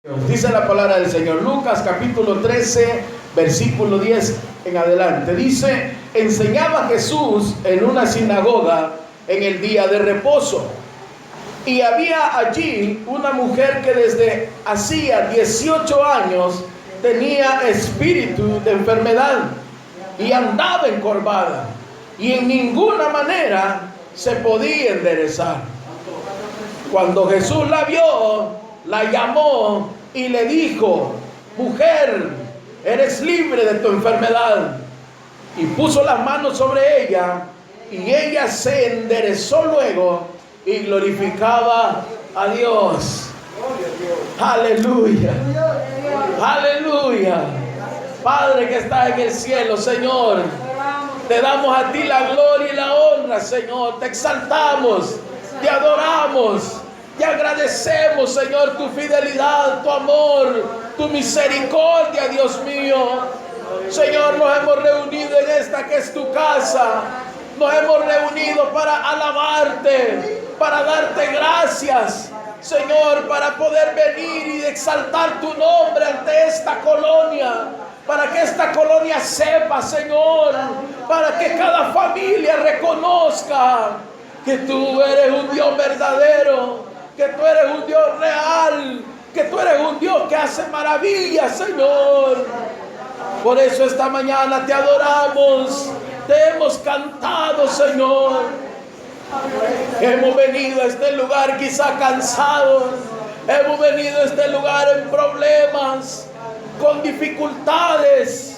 Dice la palabra del Señor, Lucas capítulo 13, versículo 10 en adelante. Dice: enseñaba Jesús en una sinagoga en el día de reposo. Y había allí una mujer que desde hacía 18 años tenía espíritu de enfermedad y andaba encorvada, y en ninguna manera se podía enderezar. Cuando Jesús la vio, la llamó y le dijo: mujer, eres libre de tu enfermedad. Y puso las manos sobre ella, y ella se enderezó luego y glorificaba a Dios. Aleluya, aleluya. Padre que estás en el cielo, Señor, te damos a ti la gloria y la honra, Señor. Te exaltamos, te adoramos, te agradecemos, Señor, tu fidelidad, tu amor, tu misericordia, Dios mío. Señor, nos hemos reunido en esta que es tu casa. Nos hemos reunido para alabarte, para darte gracias, Señor, para poder venir y exaltar tu nombre ante esta colonia. Para que esta colonia sepa, Señor, para que cada familia reconozca que tú eres un Dios verdadero, que tú eres un Dios real, que tú eres un Dios que hace maravillas, Señor. Por eso esta mañana te adoramos, te hemos cantado, Señor. Hemos venido a este lugar quizá cansados, hemos venido a este lugar en problemas, con dificultades,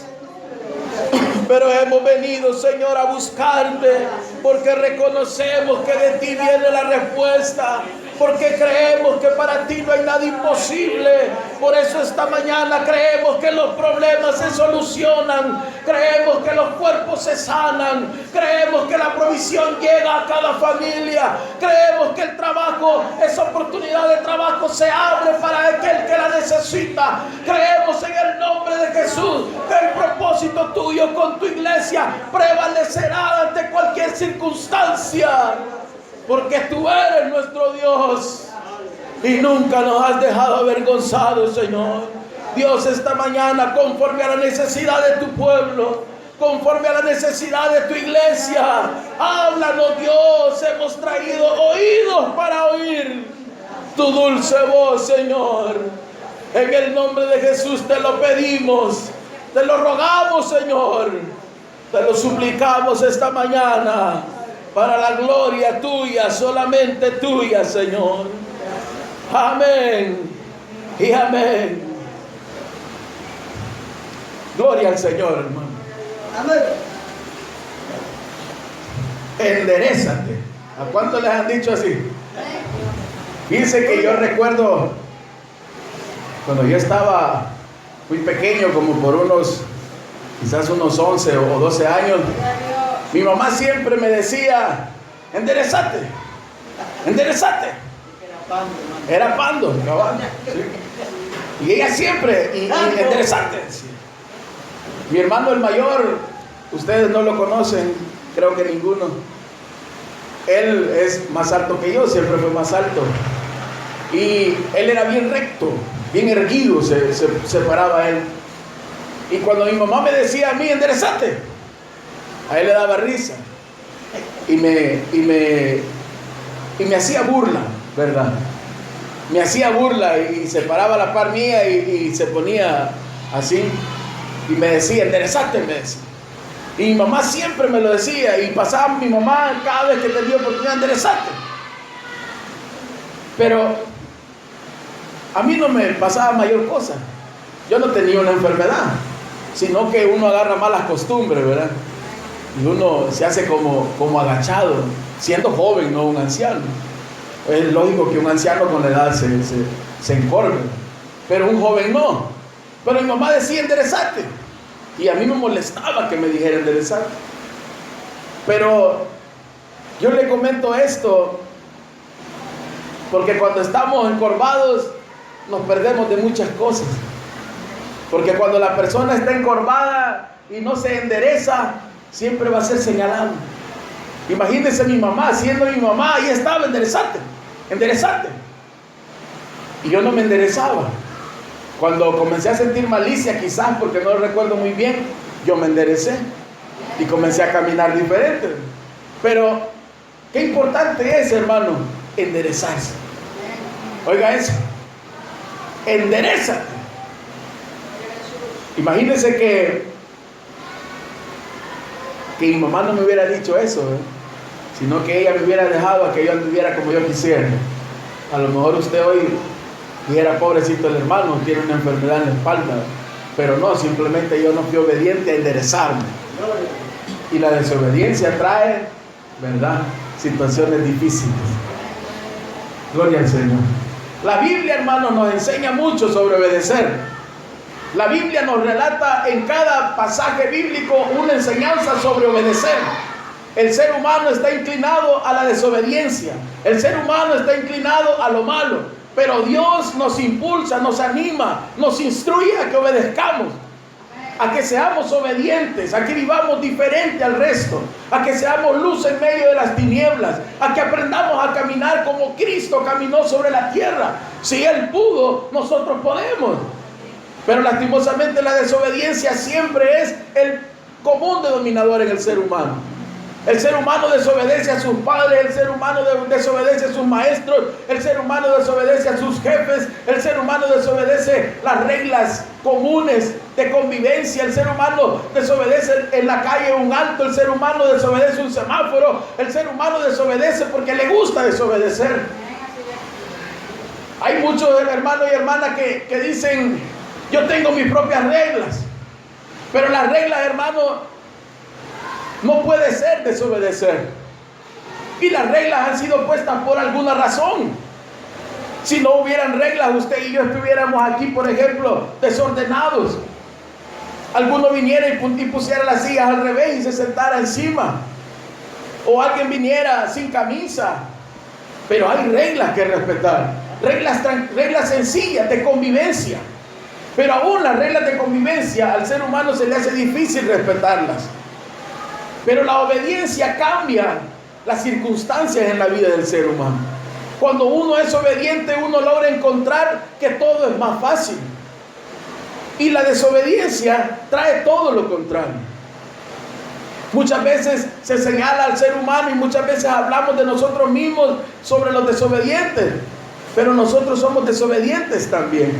pero hemos venido, Señor, a buscarte, porque reconocemos que de ti viene la respuesta, porque creemos que para ti no hay nada imposible. Por eso esta mañana creemos que los problemas se solucionan, creemos que los cuerpos se sanan, creemos que la provisión llega a cada familia, creemos que el trabajo, esa oportunidad de trabajo se abre para aquel que la necesita. Creemos en el nombre de Jesús que el propósito tuyo con tu iglesia prevalecerá ante cualquier circunstancia, porque tú eres nuestro Dios y nunca nos has dejado avergonzados, Señor. Dios, esta mañana, conforme a la necesidad de tu pueblo, conforme a la necesidad de tu iglesia, háblanos, Dios. Hemos traído oídos para oír tu dulce voz, Señor. En el nombre de Jesús te lo pedimos, te lo rogamos, Señor, te lo suplicamos esta mañana, para la gloria tuya, solamente tuya, Señor. Amén y amén. Gloria al Señor, hermano. Amén. Enderézate. ¿A cuántos les han dicho así? Dice que yo recuerdo cuando yo estaba muy pequeño, como por quizás unos 11 o 12 años. Mi mamá siempre me decía: enderezate, enderezate. Era pando, cabal. Sí. Y ella siempre, enderezate. Sí. Mi hermano el mayor, ustedes no lo conocen, creo que ninguno. Él es más alto que yo, siempre fue más alto. Y él era bien recto, bien erguido, se paraba él. Y cuando mi mamá me decía a mí: enderezate, a él le daba risa y me hacía burla, ¿verdad? Me hacía burla y se paraba a la par mía y se ponía así y me decía: enderezate, me decía. Y mi mamá siempre me lo decía, y pasaba mi mamá cada vez que tenía oportunidad: enderezate. Pero a mí no me pasaba mayor cosa. Yo no tenía una enfermedad, sino que uno agarra malas costumbres, ¿verdad? Y uno se hace como agachado, siendo joven, no un anciano. Es lógico que un anciano con la edad se encorve, pero un joven no. Pero mi mamá decía: enderezate. Y a mí me molestaba que me dijera enderezate. Pero yo le comento esto porque cuando estamos encorvados nos perdemos de muchas cosas. Porque cuando la persona está encorvada y no se endereza, siempre va a ser señalado. Imagínense mi mamá, siendo mi mamá, ahí estaba: enderezate, enderezate. Y yo no me enderezaba. Cuando comencé a sentir malicia, quizás porque no lo recuerdo muy bien, yo me enderecé y comencé a caminar diferente. Pero qué importante es, hermano, enderezarse. Oiga eso, enderezate. Imagínense que mi mamá no me hubiera dicho eso, sino que ella me hubiera dejado a que yo anduviera como yo quisiera. A lo mejor usted hoy dijera, pobrecito el hermano, tiene una enfermedad en la espalda. Pero no, simplemente yo no fui obediente a enderezarme. Y la desobediencia trae, ¿verdad?, situaciones difíciles. Gloria al Señor. La Biblia, hermano, nos enseña mucho sobre obedecer. La Biblia nos relata en cada pasaje bíblico una enseñanza sobre obedecer. El ser humano está inclinado a la desobediencia. El ser humano está inclinado a lo malo. Pero Dios nos impulsa, nos anima, nos instruye a que obedezcamos, a que seamos obedientes, a que vivamos diferente al resto, a que seamos luz en medio de las tinieblas, a que aprendamos a caminar como Cristo caminó sobre la tierra. Si Él pudo, nosotros podemos. Pero lastimosamente la desobediencia siempre es el común denominador en el ser humano. El ser humano desobedece a sus padres, el ser humano desobedece a sus maestros, el ser humano desobedece a sus jefes, el ser humano desobedece las reglas comunes de convivencia, el ser humano desobedece en la calle un alto, el ser humano desobedece un semáforo, el ser humano desobedece porque le gusta desobedecer. Hay muchos hermanos y hermanas que dicen, yo tengo mis propias reglas, pero las reglas, hermano, no puede ser desobedecer. Y las reglas han sido puestas por alguna razón. Si no hubieran reglas, usted y yo estuviéramos aquí, por ejemplo, desordenados. Alguno viniera y pusiera las sillas al revés y se sentara encima. O alguien viniera sin camisa. Pero hay reglas que respetar. Reglas sencillas de convivencia. Pero aún las reglas de convivencia al ser humano se le hace difícil respetarlas. Pero la obediencia cambia las circunstancias en la vida del ser humano. Cuando uno es obediente, uno logra encontrar que todo es más fácil. Y la desobediencia trae todo lo contrario. Muchas veces se señala al ser humano y muchas veces hablamos de nosotros mismos sobre los desobedientes. Pero nosotros somos desobedientes también.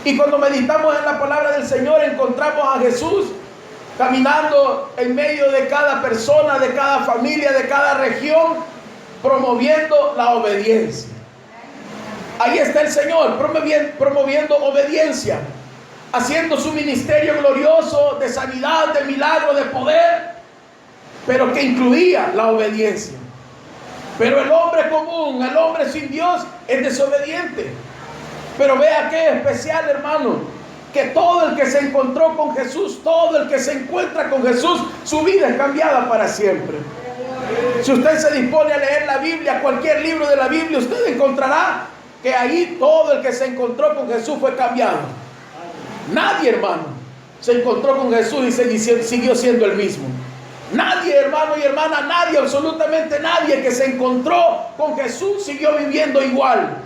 Y cuando meditamos en la palabra del Señor, encontramos a Jesús caminando en medio de cada persona, de cada familia, de cada región, promoviendo la obediencia. Ahí está el Señor promoviendo obediencia, haciendo su ministerio glorioso de sanidad, de milagro, de poder, pero que incluía la obediencia. Pero el hombre común, el hombre sin Dios, es desobediente. Pero vea qué especial, hermano, que todo el que se encontró con Jesús, todo el que se encuentra con Jesús, su vida es cambiada para siempre. Si usted se dispone a leer la Biblia, cualquier libro de la Biblia, usted encontrará que ahí todo el que se encontró con Jesús fue cambiado. Nadie, hermano, se encontró con Jesús y siguió siendo el mismo. Nadie, hermano y hermana, nadie, absolutamente nadie que se encontró con Jesús siguió viviendo igual.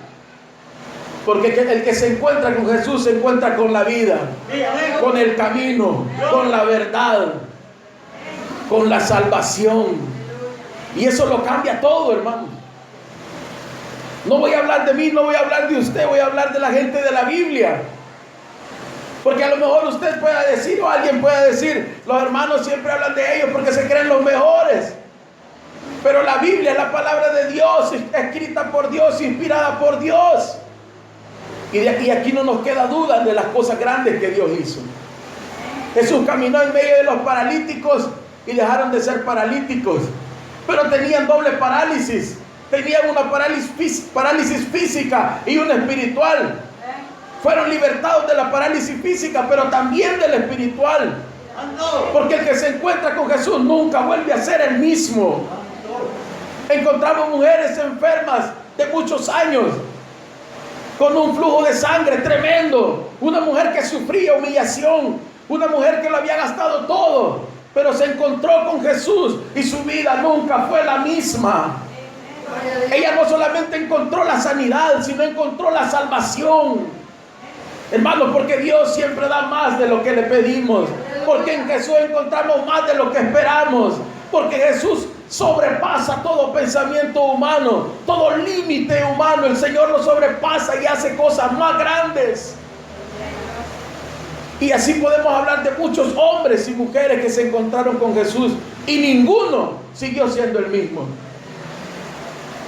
Porque el que se encuentra con Jesús se encuentra con la vida, con el camino, con la verdad, con la salvación. Y eso lo cambia todo, hermano. No voy a hablar de mí, no voy a hablar de usted, voy a hablar de la gente de la Biblia. Porque a lo mejor usted pueda decir, o alguien pueda decir, los hermanos siempre hablan de ellos porque se creen los mejores. Pero la Biblia es la palabra de Dios, escrita por Dios, inspirada por Dios. Y aquí no nos queda duda de las cosas grandes que Dios hizo. Jesús caminó en medio de los paralíticos y dejaron de ser paralíticos. Pero tenían doble parálisis. Tenían una parálisis física y una espiritual. Fueron libertados de la parálisis física, pero también de la espiritual. Porque el que se encuentra con Jesús nunca vuelve a ser el mismo. Encontramos mujeres enfermas de muchos años, con un flujo de sangre tremendo, una mujer que sufría humillación, una mujer que lo había gastado todo, pero se encontró con Jesús y su vida nunca fue la misma. Ella no solamente encontró la sanidad, sino encontró la salvación. Hermanos, porque Dios siempre da más de lo que le pedimos. Porque en Jesús encontramos más de lo que esperamos. Porque Jesús sobrepasa todo pensamiento humano, todo límite humano. El Señor lo sobrepasa y hace cosas más grandes. Y así podemos hablar de muchos hombres y mujeres que se encontraron con Jesús y ninguno siguió siendo el mismo.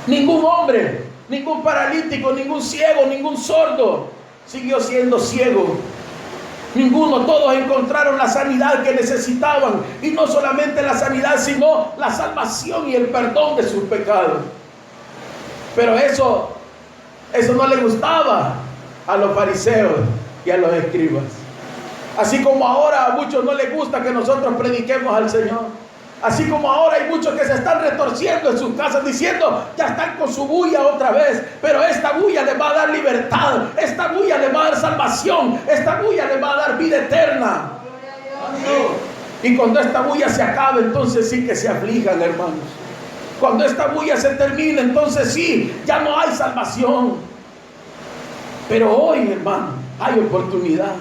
Ningún hombre, ningún paralítico, ningún ciego, ningún sordo siguió siendo ciego. Ninguno, todos encontraron la sanidad que necesitaban. Y no solamente la sanidad, sino la salvación y el perdón de sus pecados. Pero eso no le gustaba a los fariseos y a los escribas. Así como ahora a muchos no les gusta que nosotros prediquemos al Señor. Así como ahora hay muchos que se están retorciendo en sus casas diciendo, ya están con su bulla otra vez, pero esta bulla les va a dar libertad, esta bulla les va a dar salvación, esta bulla les va a dar vida eterna. Y cuando esta bulla se acabe, entonces sí que se aflijan, hermanos. Cuando esta bulla se termine, entonces sí, ya no hay salvación. Pero hoy, hermano, hay oportunidad.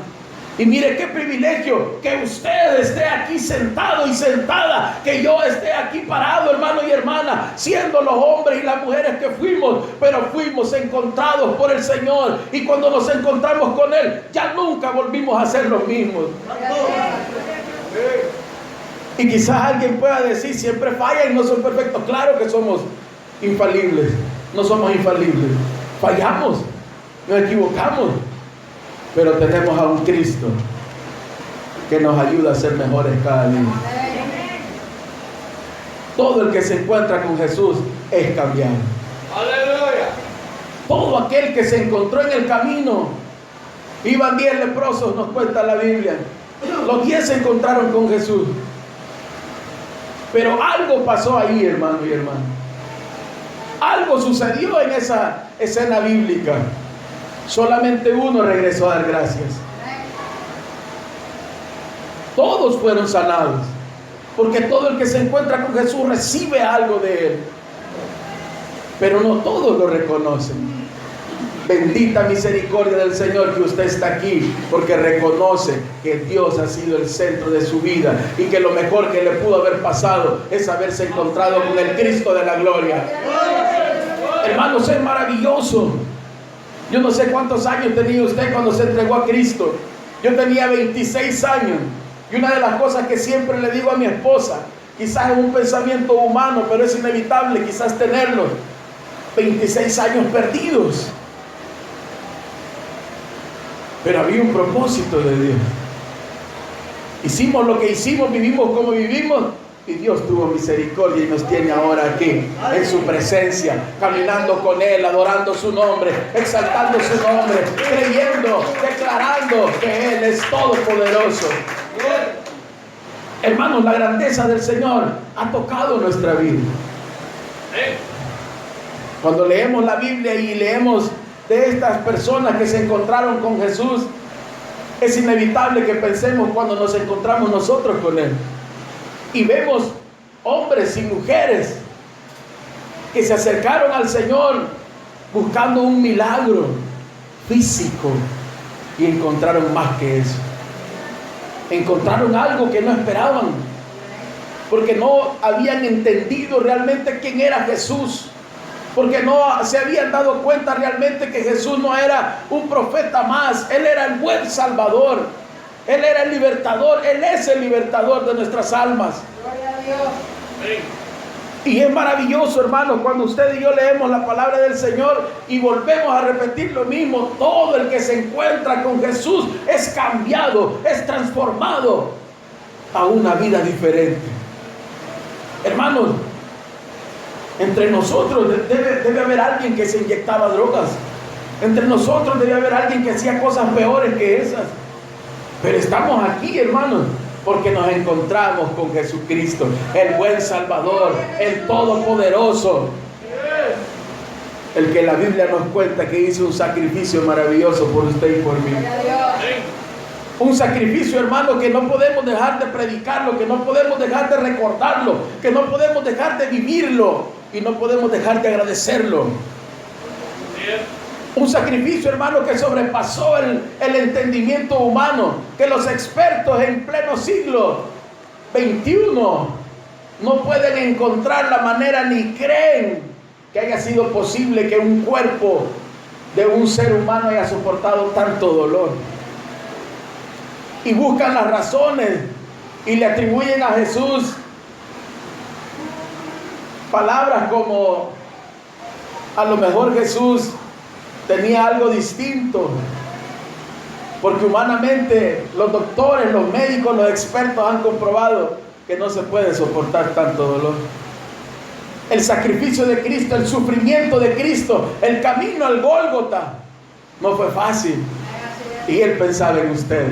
Y mire qué privilegio que usted esté aquí sentado y sentada, que yo esté aquí parado, hermano y hermana, siendo los hombres y las mujeres que fuimos, pero fuimos encontrados por el Señor. Y cuando nos encontramos con Él, ya nunca volvimos a ser los mismos. Y quizás alguien pueda decir, siempre fallan y no son perfectos. Claro que somos infalibles, no somos infalibles. Fallamos, nos equivocamos. Pero tenemos a un Cristo que nos ayuda a ser mejores cada día. Todo el que se encuentra con Jesús es cambiado. ¡Aleluya! Todo aquel que se encontró en el camino, iban 10 leprosos, nos cuenta la Biblia. Los 10 se encontraron con Jesús. Pero algo pasó ahí, hermano y hermana. Algo sucedió en esa escena bíblica. Solamente uno regresó a dar gracias. Todos fueron sanados, porque todo el que se encuentra con Jesús recibe algo de Él. Pero no todos lo reconocen. Bendita misericordia del Señor que usted está aquí, porque reconoce que Dios ha sido el centro de su vida y que lo mejor que le pudo haber pasado es haberse encontrado con el Cristo de la gloria. Hermanos, es maravilloso. Yo no sé cuántos años tenía usted cuando se entregó a Cristo. Yo tenía 26 años. Y una de las cosas que siempre le digo a mi esposa, quizás es un pensamiento humano, pero es inevitable quizás tenerlo. 26 años perdidos. Pero había un propósito de Dios. Hicimos lo que hicimos, vivimos como vivimos. Y Dios tuvo misericordia y nos tiene ahora aquí, en su presencia, caminando con Él, adorando su nombre, exaltando su nombre, creyendo, declarando que Él es todopoderoso. Hermanos, la grandeza del Señor ha tocado nuestra vida. Cuando leemos la Biblia y leemos de estas personas que se encontraron con Jesús, es inevitable que pensemos cuando nos encontramos nosotros con Él. Y vemos hombres y mujeres que se acercaron al Señor buscando un milagro físico y encontraron más que eso. Encontraron algo que no esperaban, porque no habían entendido realmente quién era Jesús, porque no se habían dado cuenta realmente que Jesús no era un profeta más. Él era el buen Salvador. Él era el libertador, Él es el libertador de nuestras almas. Gloria a Dios. Y es maravilloso, hermanos, cuando usted y yo leemos la palabra del Señor y volvemos a repetir lo mismo. Todo el que se encuentra con Jesús es cambiado, es transformado a una vida diferente. Hermanos, entre nosotros debe haber alguien que se inyectaba drogas. Entre nosotros debe haber alguien que hacía cosas peores que esas. Pero estamos aquí, hermanos, porque nos encontramos con Jesucristo, el buen Salvador, el Todopoderoso, el que la Biblia nos cuenta que hizo un sacrificio maravilloso por usted y por mí. Un sacrificio, hermano, que no podemos dejar de predicarlo, que no podemos dejar de recordarlo, que no podemos dejar de vivirlo y no podemos dejar de agradecerlo. Un sacrificio, hermano, que sobrepasó el entendimiento humano, que los expertos en pleno siglo XXI no pueden encontrar la manera ni creen que haya sido posible que un cuerpo de un ser humano haya soportado tanto dolor. Y buscan las razones y le atribuyen a Jesús palabras como: a lo mejor Jesús tenía algo distinto, porque humanamente los doctores, los médicos, los expertos han comprobado que no se puede soportar tanto dolor. El sacrificio de Cristo, el sufrimiento de Cristo, el camino al Gólgota no fue fácil. Y Él pensaba en usted,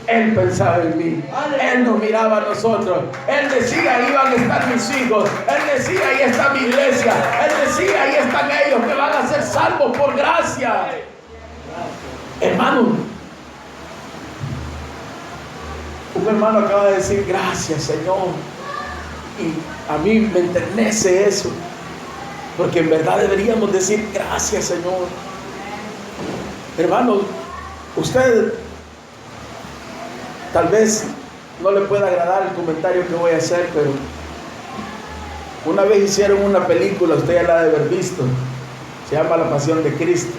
Él pensaba en mí, Él nos miraba a nosotros. Él decía: ahí van a estar mis hijos. Él decía: ahí está mi iglesia. Él decía: ahí están ellos que van a ser salvos por gracia. Hermano, un hermano acaba de decir: gracias, Señor. Y a mí me enternece eso, porque en verdad deberíamos decir: gracias, Señor. Hermano, usted tal vez no le pueda agradar el comentario que voy a hacer, pero una vez hicieron una película, usted ya la ha de haber visto, se llama La Pasión de Cristo.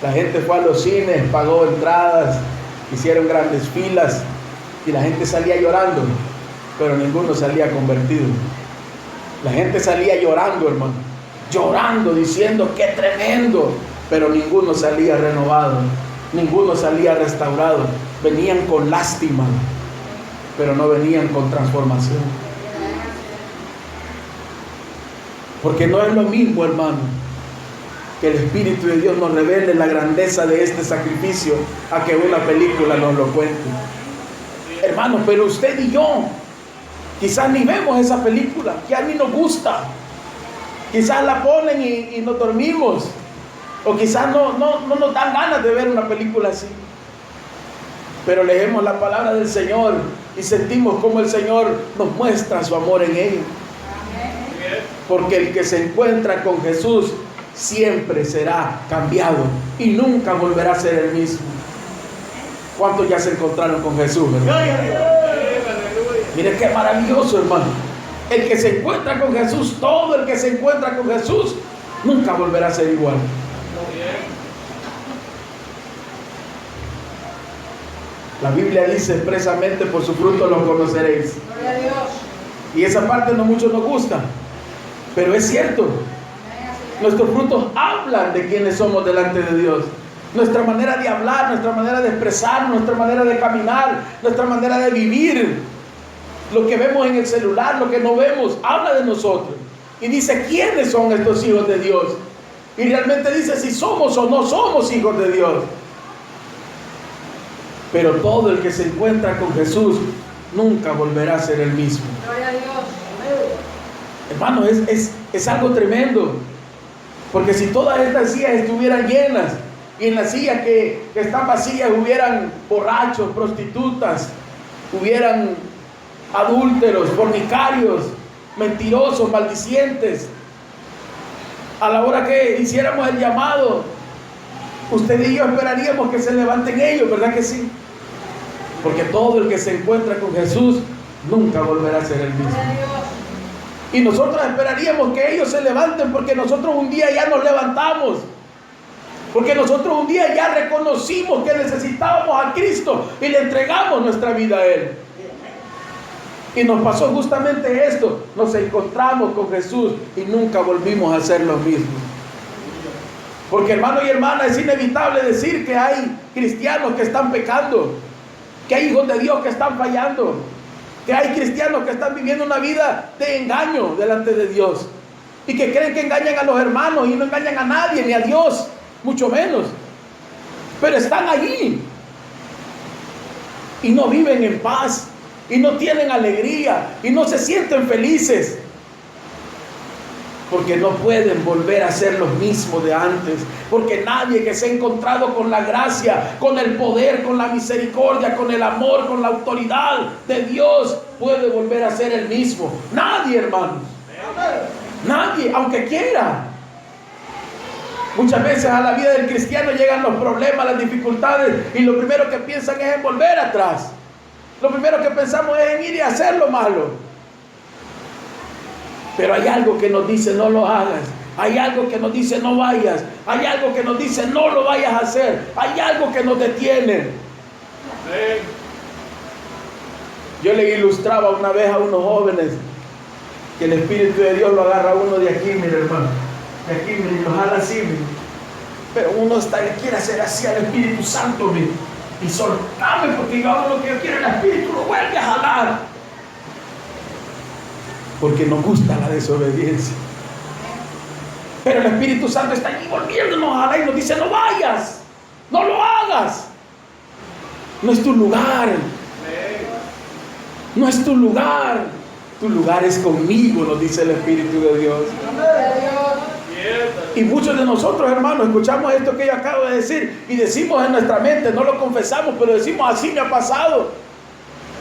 La gente fue a los cines, pagó entradas, hicieron grandes filas y la gente salía llorando, pero ninguno salía convertido. La gente salía llorando, hermano, llorando, diciendo: qué tremendo, pero ninguno salía renovado, ninguno salía restaurado. Venían con lástima, pero no venían con transformación. Porque no es lo mismo, hermano, que el Espíritu de Dios nos revele la grandeza de este sacrificio a que una película nos lo cuente. Hermano, pero usted y yo quizás ni vemos esa película, ya ni nos gusta. Quizás la ponen y nos dormimos, o quizás no nos dan ganas de ver una película así. Pero leemos la palabra del Señor y sentimos como el Señor nos muestra su amor en ella. Porque el que se encuentra con Jesús siempre será cambiado y nunca volverá a ser el mismo. ¿Cuántos ya se encontraron con Jesús, hermano? Mire qué maravilloso, hermano. El que se encuentra con Jesús, todo el que se encuentra con Jesús, nunca volverá a ser igual. La Biblia dice expresamente: por su fruto los conoceréis. Gloria a Dios. Y esa parte no mucho nos gusta, pero es cierto. Nuestros frutos hablan de quiénes somos delante de Dios. Nuestra manera de hablar, nuestra manera de expresar, nuestra manera de caminar, nuestra manera de vivir, lo que vemos en el celular, lo que no vemos, habla de nosotros. Y dice: ¿quiénes son estos hijos de Dios? Y realmente dice si somos o no somos hijos de Dios. Pero todo el que se encuentra con Jesús nunca volverá a ser el mismo. Gloria a Dios. Hermano, es algo tremendo. Porque si todas estas sillas estuvieran llenas, y en las sillas que están vacías hubieran borrachos, prostitutas, hubieran adúlteros, fornicarios, mentirosos, maldicientes, a la hora que hiciéramos el llamado, usted y yo esperaríamos que se levanten ellos, ¿verdad que sí? Porque todo el que se encuentra con Jesús nunca volverá a ser el mismo. Y nosotros esperaríamos que ellos se levanten, porque nosotros un día ya nos levantamos, porque nosotros un día ya reconocimos que necesitábamos a Cristo y le entregamos nuestra vida a Él. Y nos pasó justamente esto: nos encontramos con Jesús y nunca volvimos a hacer lo mismo. Porque, hermano y hermana, es inevitable decir que hay cristianos que están pecando, que hay hijos de Dios que están fallando, que hay cristianos que están viviendo una vida de engaño delante de Dios, y que creen que engañan a los hermanos y no engañan a nadie, ni a Dios, mucho menos. Pero están allí y no viven en paz, y no tienen alegría, y no se sienten felices, porque no pueden volver a ser los mismos de antes. Porque nadie que se ha encontrado con la gracia, con el poder, con la misericordia, con el amor, con la autoridad de Dios puede volver a ser el mismo. Nadie, hermanos. Nadie, aunque quiera. Muchas veces a la vida del cristiano llegan los problemas, las dificultades, y lo primero que piensan es en volver atrás. Lo primero que pensamos es en ir y hacer lo malo. Pero hay algo que nos dice no lo hagas. Hay algo que nos dice no vayas. Hay algo que nos dice no lo vayas a hacer. Hay algo que nos detiene. Yo le ilustraba una vez a unos jóvenes que el Espíritu de Dios lo agarra a uno de aquí, mire hermano, de aquí, mire, y lo jala así, mire. Pero uno quiere hacer así al Espíritu Santo, mire, y soltame, porque yo hago lo que yo quiero, el Espíritu lo vuelve a jalar, porque nos gusta la desobediencia. Pero el Espíritu Santo está allí volviéndonos a jalar y nos dice no vayas, no lo hagas, no es tu lugar. No es tu lugar. Tu lugar es conmigo, nos dice el Espíritu de Dios. Y muchos de nosotros, hermanos, escuchamos esto que yo acabo de decir y decimos en nuestra mente, no lo confesamos, pero decimos así me ha pasado.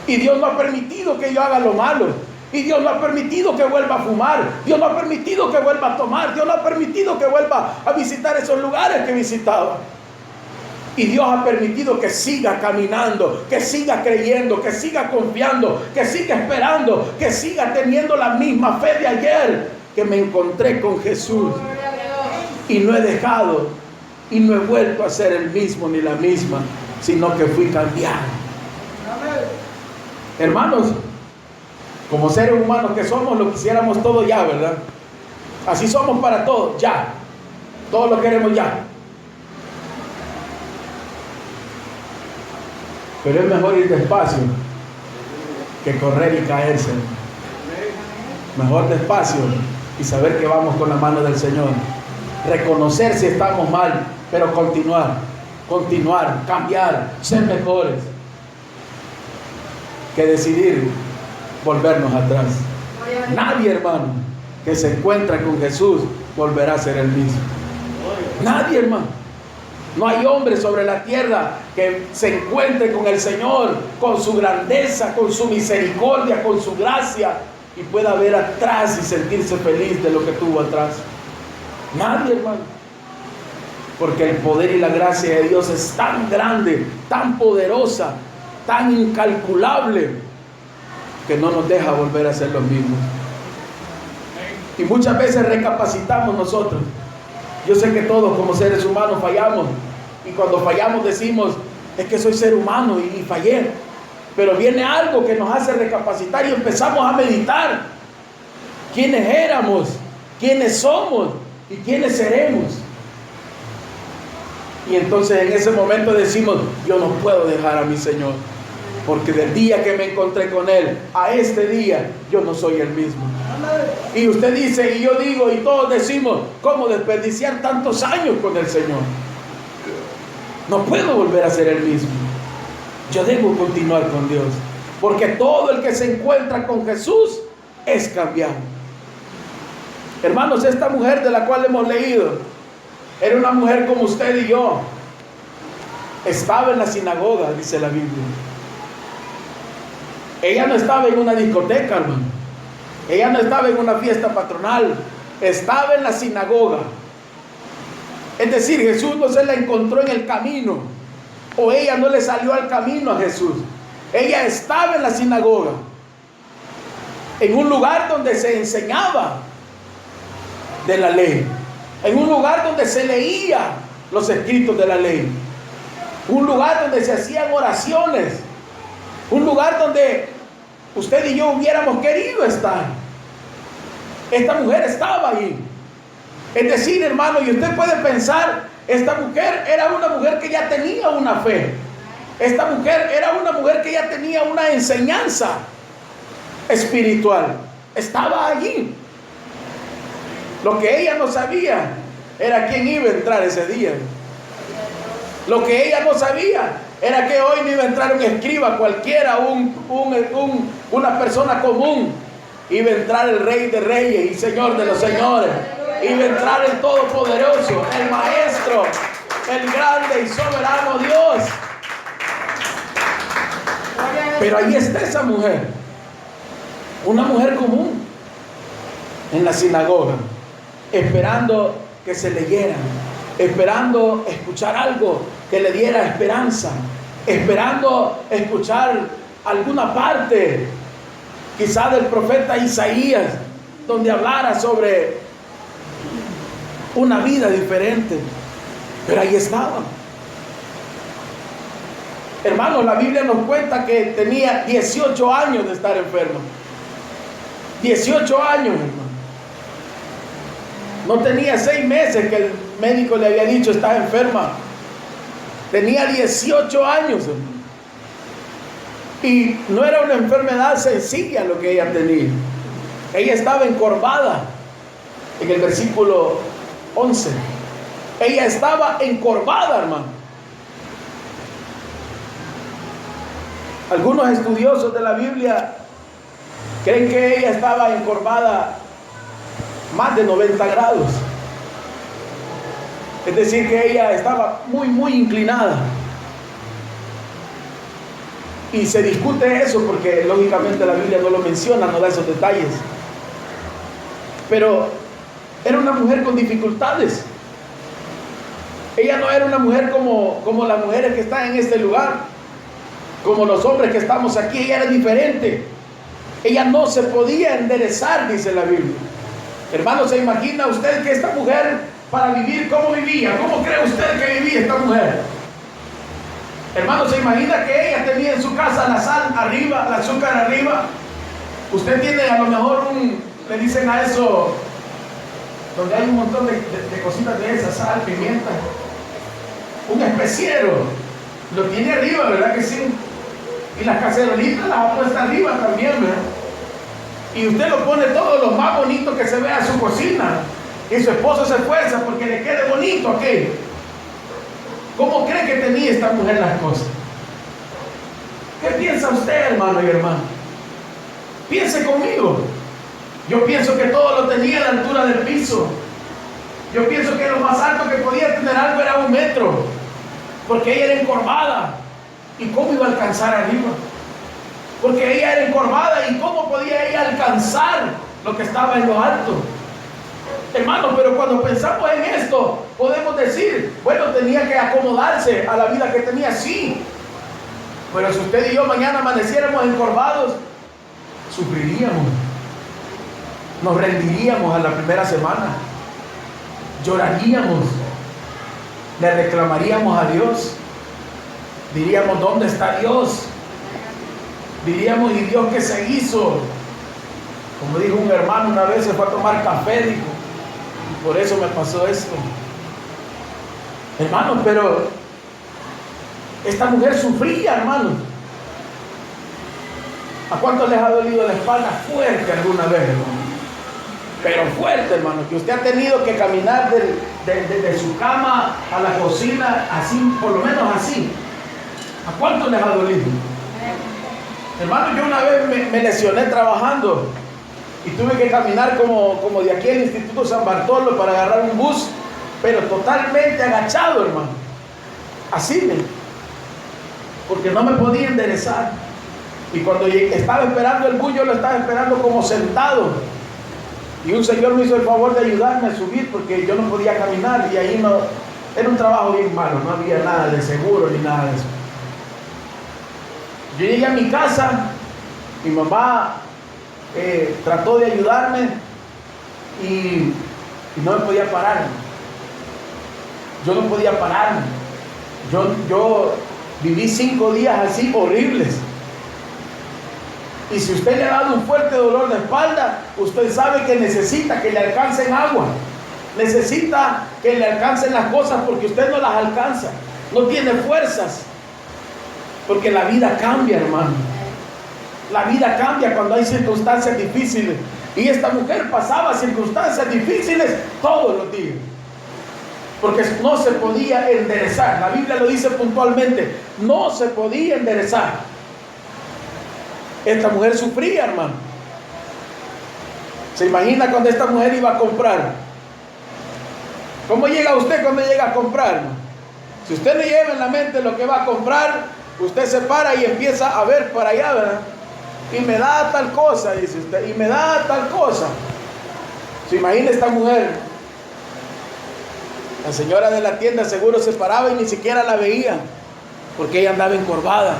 Y Dios no ha permitido que yo haga lo malo. Y Dios no ha permitido que vuelva a fumar. Dios no ha permitido que vuelva a tomar. Dios no ha permitido que vuelva a visitar esos lugares que visitaba. Y Dios ha permitido que siga caminando, que siga creyendo, que siga confiando, que siga esperando, que siga teniendo la misma fe de ayer, que me encontré con Jesús. Y no he dejado y no he vuelto a ser el mismo ni la misma, sino que fui cambiado. Hermanos, como seres humanos que somos, lo quisiéramos todo ya, ¿verdad? Así somos para todo, ya. Todo lo queremos ya. Pero es mejor ir despacio que correr y caerse. Mejor despacio y saber que vamos con la mano del Señor. Reconocer si estamos mal, pero continuar, cambiar, ser mejores, que decidir volvernos atrás. Nadie, hermano, que se encuentra con Jesús volverá a ser el mismo. Nadie, hermano. No hay hombre sobre la tierra que se encuentre con el Señor, con su grandeza, con su misericordia, con su gracia, y pueda ver atrás y sentirse feliz de lo que tuvo atrás. Nadie, hermano. Porque el poder y la gracia de Dios es tan grande, tan poderosa, tan incalculable, que no nos deja volver a ser los mismos. Y muchas veces recapacitamos nosotros. Yo sé que todos como seres humanos fallamos, y cuando fallamos decimos, es que soy ser humano y fallé. Pero viene algo que nos hace recapacitar y empezamos a meditar quiénes éramos, quiénes somos y quiénes seremos. Y entonces en ese momento decimos, yo no puedo dejar a mi Señor, porque del día que me encontré con Él a este día, yo no soy el mismo. Y usted dice, y yo digo, y todos decimos, ¿cómo desperdiciar tantos años con el Señor? No puedo volver a ser el mismo. Yo debo continuar con Dios, porque todo el que se encuentra con Jesús es cambiado. Hermanos, esta mujer de la cual hemos leído era una mujer como usted y yo. Estaba en la sinagoga, dice la Biblia. Ella no estaba en una discoteca, hermano. Ella no estaba en una fiesta patronal. Estaba en la sinagoga. Es decir, Jesús no se la encontró en el camino, o ella no le salió al camino a Jesús. Ella estaba en la sinagoga, en un lugar donde se enseñaba de la ley, en un lugar donde se leía los escritos de la ley, un lugar donde se hacían oraciones, un lugar donde usted y yo hubiéramos querido estar. Esta mujer estaba ahí. Es decir, hermano, y usted puede pensar, esta mujer era una mujer que ya tenía una fe. Esta mujer era una mujer que ya tenía una enseñanza espiritual. Estaba allí. Lo que ella no sabía era quién iba a entrar ese día. Lo que ella no sabía era que hoy no iba a entrar un escriba cualquiera, una persona común. Iba a entrar el Rey de Reyes y Señor de los Señores. Iba a entrar el Todopoderoso, el Maestro, el grande y soberano Dios. Pero ahí está esa mujer, una mujer común, en la sinagoga, esperando que se leyeran, esperando escuchar algo que le diera esperanza, esperando escuchar alguna parte, quizá del profeta Isaías, donde hablara sobre una vida diferente. Pero ahí estaba. Hermanos, la Biblia nos cuenta que tenía 18 años de estar enferma. 18 años, hermano. No tenía 6 meses que el médico le había dicho está enferma. Tenía 18 años, hermano. Y no era una enfermedad sencilla lo que ella tenía. Ella estaba encorvada. En el versículo 11. Ella estaba encorvada, hermano. Algunos estudiosos de la Biblia creen que ella estaba encorvada más de 90 grados. Es decir, que ella estaba muy inclinada. Y se discute eso porque lógicamente la Biblia no lo menciona, no da esos detalles. Pero era una mujer con dificultades. Ella no era una mujer como las mujeres que están en este lugar, como los hombres que estamos aquí. Ella era diferente. Ella no se podía enderezar, dice la Biblia. Hermano, ¿se imagina usted que esta mujer para vivir, cómo vivía? ¿Cómo cree usted que vivía esta mujer? Hermano, ¿se imagina que ella tenía en su casa la sal arriba, el azúcar arriba? Usted tiene a lo mejor le dicen a eso, donde hay un montón de cositas de esas, sal, pimienta, un especiero, lo tiene arriba, ¿verdad que sí? Y las cacerolitas las ha puesto arriba también, ¿verdad? Y usted lo pone todo lo más bonito que se vea en su cocina, y su esposo se esfuerza porque le quede bonito aquello. ¿Cómo cree que tenía esta mujer las cosas? ¿Qué piensa usted, hermano y hermana? Piense conmigo. Yo pienso que todo lo tenía a la altura del piso. Yo pienso que lo más alto que podía tener algo era 1 metro, porque ella era encorvada. ¿Y cómo iba a alcanzar arriba? Porque ella era encorvada. ¿Y cómo podía ella alcanzar lo que estaba en lo alto? Hermano, pero cuando pensamos en esto, podemos decir, bueno, tenía que acomodarse a la vida que tenía, sí. Pero si usted y yo mañana amaneciéramos encorvados, sufriríamos. Nos rendiríamos a la primera semana. Lloraríamos. Le reclamaríamos a Dios. Diríamos, ¿dónde está Dios? Diríamos, ¿y Dios qué se hizo? Como dijo un hermano una vez, se fue a tomar café, dijo, y por eso me pasó esto. Hermano, pero esta mujer sufría, hermano. ¿A cuántos les ha dolido la espalda fuerte alguna vez, hermano? Pero fuerte, hermano, que usted ha tenido que caminar de su cama a la cocina, así, por lo menos así. ¿A cuántos les ha dolido? Hermano, yo una vez me lesioné trabajando y tuve que caminar como de aquí al Instituto San Bartolo para agarrar un bus, pero totalmente agachado, hermano. Así, porque no me podía enderezar. Y cuando estaba esperando el bus, yo lo estaba esperando como sentado. Y un señor me hizo el favor de ayudarme a subir porque yo no podía caminar, y ahí no, era un trabajo bien malo, no había nada de seguro ni nada de eso. Yo llegué a mi casa, mi mamá trató de ayudarme y no me podía parar. Yo no podía pararme. Yo viví 5 días así horribles. Y si usted le ha dado un fuerte dolor de espalda, usted sabe que necesita que le alcancen agua. Necesita que le alcancen las cosas porque usted no las alcanza. No tiene fuerzas. Porque la vida cambia, hermano. La vida cambia cuando hay circunstancias difíciles. Y esta mujer pasaba circunstancias difíciles todos los días. Porque no se podía enderezar. La Biblia lo dice puntualmente. No se podía enderezar. Esta mujer sufría, hermano. ¿Se imagina cuando esta mujer iba a comprar? ¿Cómo llega usted cuando llega a comprar, hermano? Si usted no lleva en la mente lo que va a comprar, usted se para y empieza a ver para allá, ¿verdad? Y me da tal cosa, dice usted, y me da tal cosa. ¿Se imagina esta mujer? La señora de la tienda seguro se paraba y ni siquiera la veía, porque ella andaba encorvada.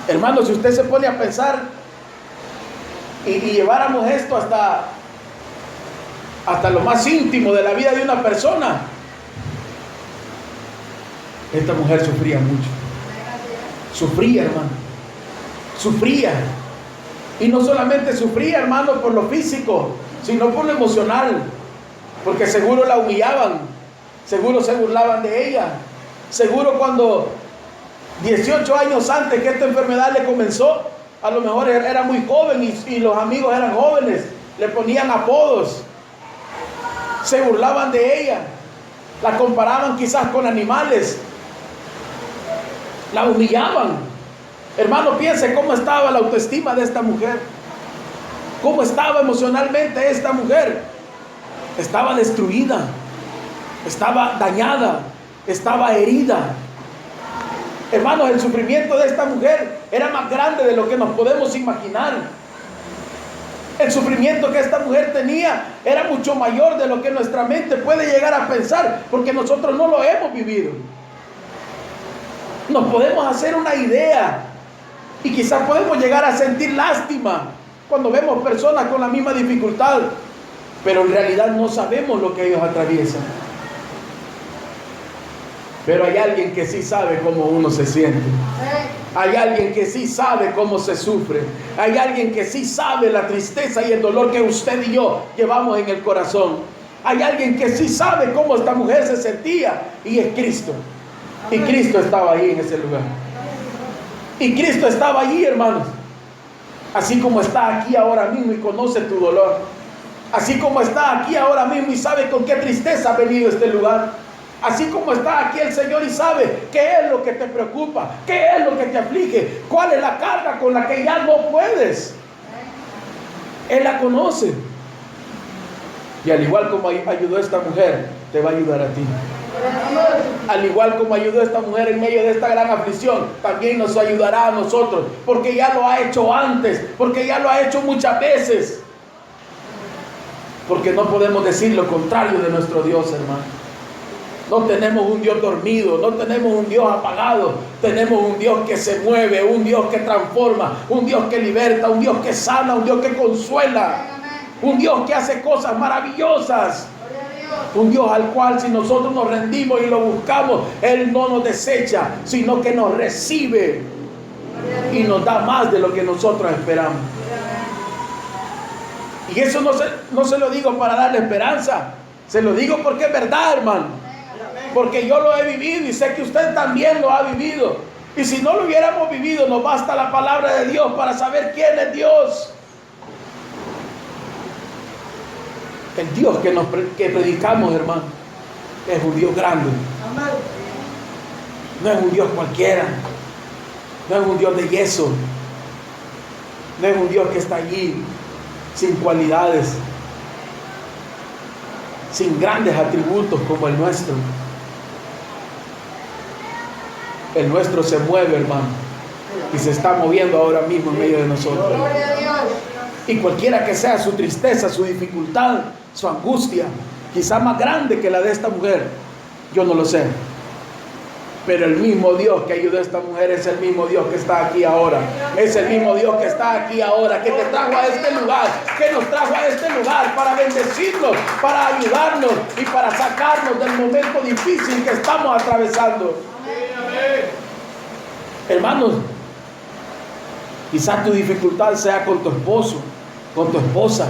Hermano, si usted se pone a pensar y lleváramos esto hasta lo más íntimo de la vida de una persona, esta mujer sufría mucho. Sufría, hermano. Sufría. Y no solamente sufría, hermano, por lo físico, sino por lo emocional. Porque seguro la humillaban, seguro se burlaban de ella, seguro cuando 18 años antes que esta enfermedad le comenzó, a lo mejor era muy joven y los amigos eran jóvenes, le ponían apodos, se burlaban de ella, la comparaban quizás con animales, la humillaban. Hermano, piense cómo estaba la autoestima de esta mujer, cómo estaba emocionalmente esta mujer. Estaba destruida, estaba dañada, estaba herida. Hermanos, el sufrimiento de esta mujer era más grande de lo que nos podemos imaginar. El sufrimiento que esta mujer tenía era mucho mayor de lo que nuestra mente puede llegar a pensar, porque nosotros no lo hemos vivido. Nos podemos hacer una idea y quizás podemos llegar a sentir lástima cuando vemos personas con la misma dificultad, pero en realidad no sabemos lo que ellos atraviesan. Pero hay alguien que sí sabe cómo uno se siente. Hay alguien que sí sabe cómo se sufre. Hay alguien que sí sabe la tristeza y el dolor que usted y yo llevamos en el corazón. Hay alguien que sí sabe cómo esta mujer se sentía, y es Cristo. Y Cristo estaba ahí en ese lugar. Y Cristo estaba allí, hermanos. Así como está aquí ahora mismo y conoce tu dolor. Así como está aquí ahora mismo y sabe con qué tristeza ha venido a este lugar. Así como está aquí el Señor y sabe qué es lo que te preocupa, qué es lo que te aflige, cuál es la carga con la que ya no puedes. Él la conoce. Y al igual como ayudó a esta mujer, te va a ayudar a ti. Al igual como ayudó a esta mujer en medio de esta gran aflicción, también nos ayudará a nosotros, porque ya lo ha hecho antes, porque ya lo ha hecho muchas veces. Porque no podemos decir lo contrario de nuestro Dios, hermano. No tenemos un Dios dormido, no tenemos un Dios apagado. Tenemos un Dios que se mueve, un Dios que transforma, un Dios que liberta, un Dios que sana, un Dios que consuela, un Dios que hace cosas maravillosas. Un Dios al cual, si nosotros nos rendimos y lo buscamos, Él no nos desecha, sino que nos recibe y nos da más de lo que nosotros esperamos. Y eso no se lo digo para darle esperanza, se lo digo porque es verdad, hermano. Porque yo lo he vivido y sé que usted también lo ha vivido. Y si no lo hubiéramos vivido, nos basta la palabra de Dios para saber quién es Dios. El Dios que predicamos, hermano, es un Dios grande. No es un Dios cualquiera. No es un Dios de yeso. No es un Dios que está allí sin cualidades, sin grandes atributos como el nuestro. El nuestro se mueve, hermano, y se está moviendo ahora mismo en medio de nosotros. Y cualquiera que sea su tristeza, su dificultad, su angustia, quizá más grande que la de esta mujer, yo no lo sé. Pero el mismo Dios que ayudó a esta mujer es el mismo Dios que está aquí ahora. Es el mismo Dios que está aquí ahora, que te trajo a este lugar, que nos trajo a este lugar para bendecirnos, para ayudarnos y para sacarnos del momento difícil que estamos atravesando. Hermanos, quizás tu dificultad sea con tu esposo, con tu esposa.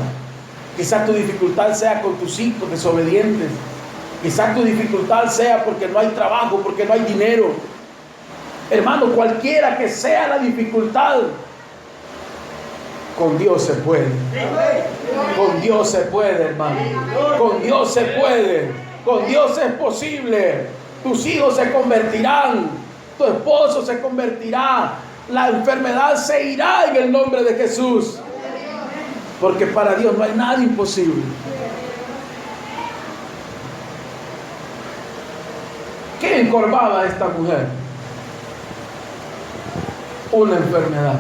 Quizás tu dificultad sea con tus hijos desobedientes. Quizás tu dificultad sea porque no hay trabajo, porque no hay dinero. Hermano, cualquiera que sea la dificultad, con Dios se puede. Con Dios se puede, hermano. Con Dios se puede. Con Dios es posible. Tus hijos se convertirán. Tu esposo se convertirá. La enfermedad se irá en el nombre de Jesús. Porque para Dios no hay nada imposible. ¿Qué encorvaba a esta mujer? Una enfermedad.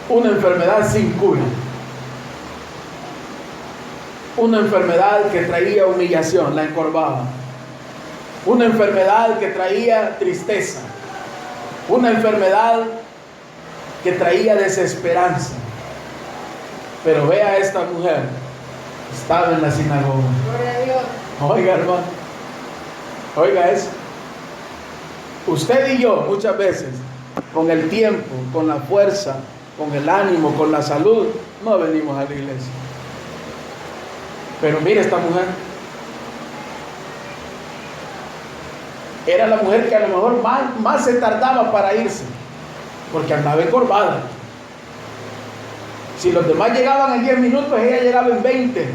Una enfermedad sin cura. Una enfermedad que traía humillación, la encorvaba. Una enfermedad que traía tristeza. Una enfermedad que traía desesperanza. Pero vea a esta mujer, estaba en la sinagoga. Gloria a Dios. Oiga, hermano, oiga eso. Usted y yo muchas veces, con el tiempo, con la fuerza, con el ánimo, con la salud, no venimos a la iglesia. Pero mire esta mujer. Era la mujer que a lo mejor más se tardaba para irse, porque andaba encorvada. Si los demás llegaban en 10 minutos, ella llegaba en 20.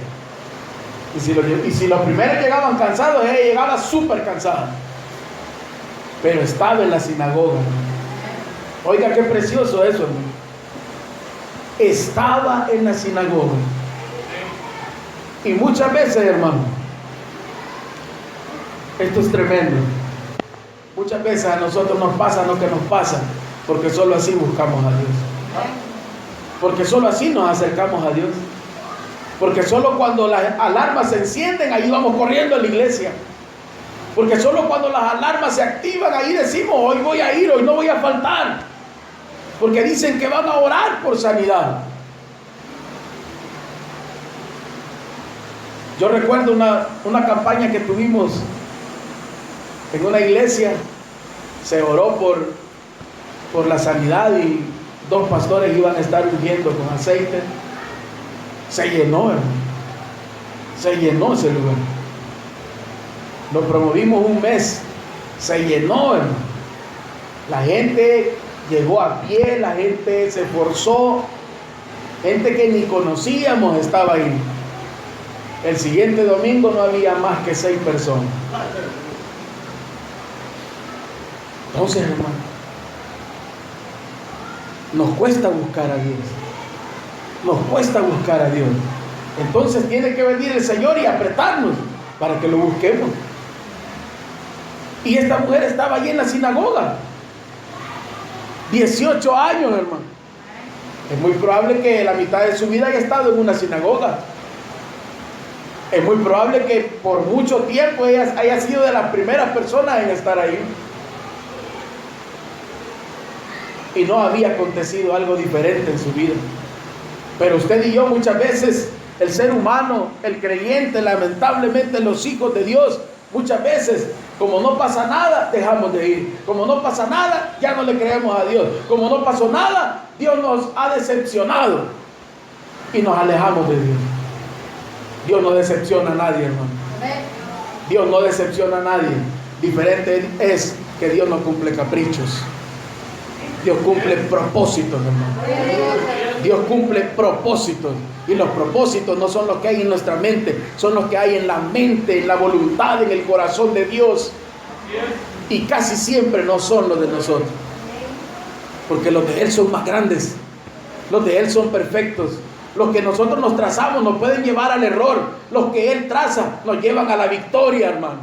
Y si los primeros llegaban cansados, ella llegaba súper cansada. Pero estaba en la sinagoga. Oiga, qué precioso eso, hermano. Estaba en la sinagoga. Y muchas veces, hermano, esto es tremendo. Muchas veces a nosotros nos pasa lo que nos pasa, porque solo así buscamos a Dios. Porque solo así nos acercamos a Dios. Porque solo cuando las alarmas se encienden, ahí vamos corriendo a la iglesia. Porque solo cuando las alarmas se activan, ahí decimos, hoy voy a ir, hoy no voy a faltar. Porque dicen que van a orar por sanidad. Yo recuerdo una campaña que tuvimos en una iglesia. Se oró por la sanidad y 2 pastores iban a estar ungiendo con aceite. Se llenó, hermano. Se llenó ese lugar. Lo promovimos un mes. Se llenó, hermano. La gente llegó a pie, la gente se esforzó. Gente que ni conocíamos estaba ahí. El siguiente domingo no había más que 6 personas. Entonces, hermano, nos cuesta buscar a Dios. Nos cuesta buscar a Dios. Entonces tiene que venir el Señor y apretarnos para que lo busquemos. Y esta mujer estaba allí en la sinagoga. 18 años, hermano. Es muy probable que la mitad de su vida haya estado en una sinagoga. Es muy probable que por mucho tiempo ella haya sido de las primeras personas en estar ahí. Y no había acontecido algo diferente en su vida. Pero usted y yo muchas veces, el ser humano, el creyente, lamentablemente los hijos de Dios, muchas veces, como no pasa nada, dejamos de ir. Como no pasa nada, ya no le creemos a Dios. Como no pasó nada, Dios nos ha decepcionado y nos alejamos de Dios. Dios no decepciona a nadie, hermano. Dios no decepciona a nadie. Diferente es que Dios no cumple caprichos. Dios cumple propósitos, hermano. Dios cumple propósitos. Y los propósitos no son los que hay en nuestra mente, son los que hay en la mente, en la voluntad, en el corazón de Dios. Y casi siempre no son los de nosotros. Porque los de Él son más grandes. Los de Él son perfectos. Los que nosotros nos trazamos nos pueden llevar al error. Los que Él traza nos llevan a la victoria, hermano.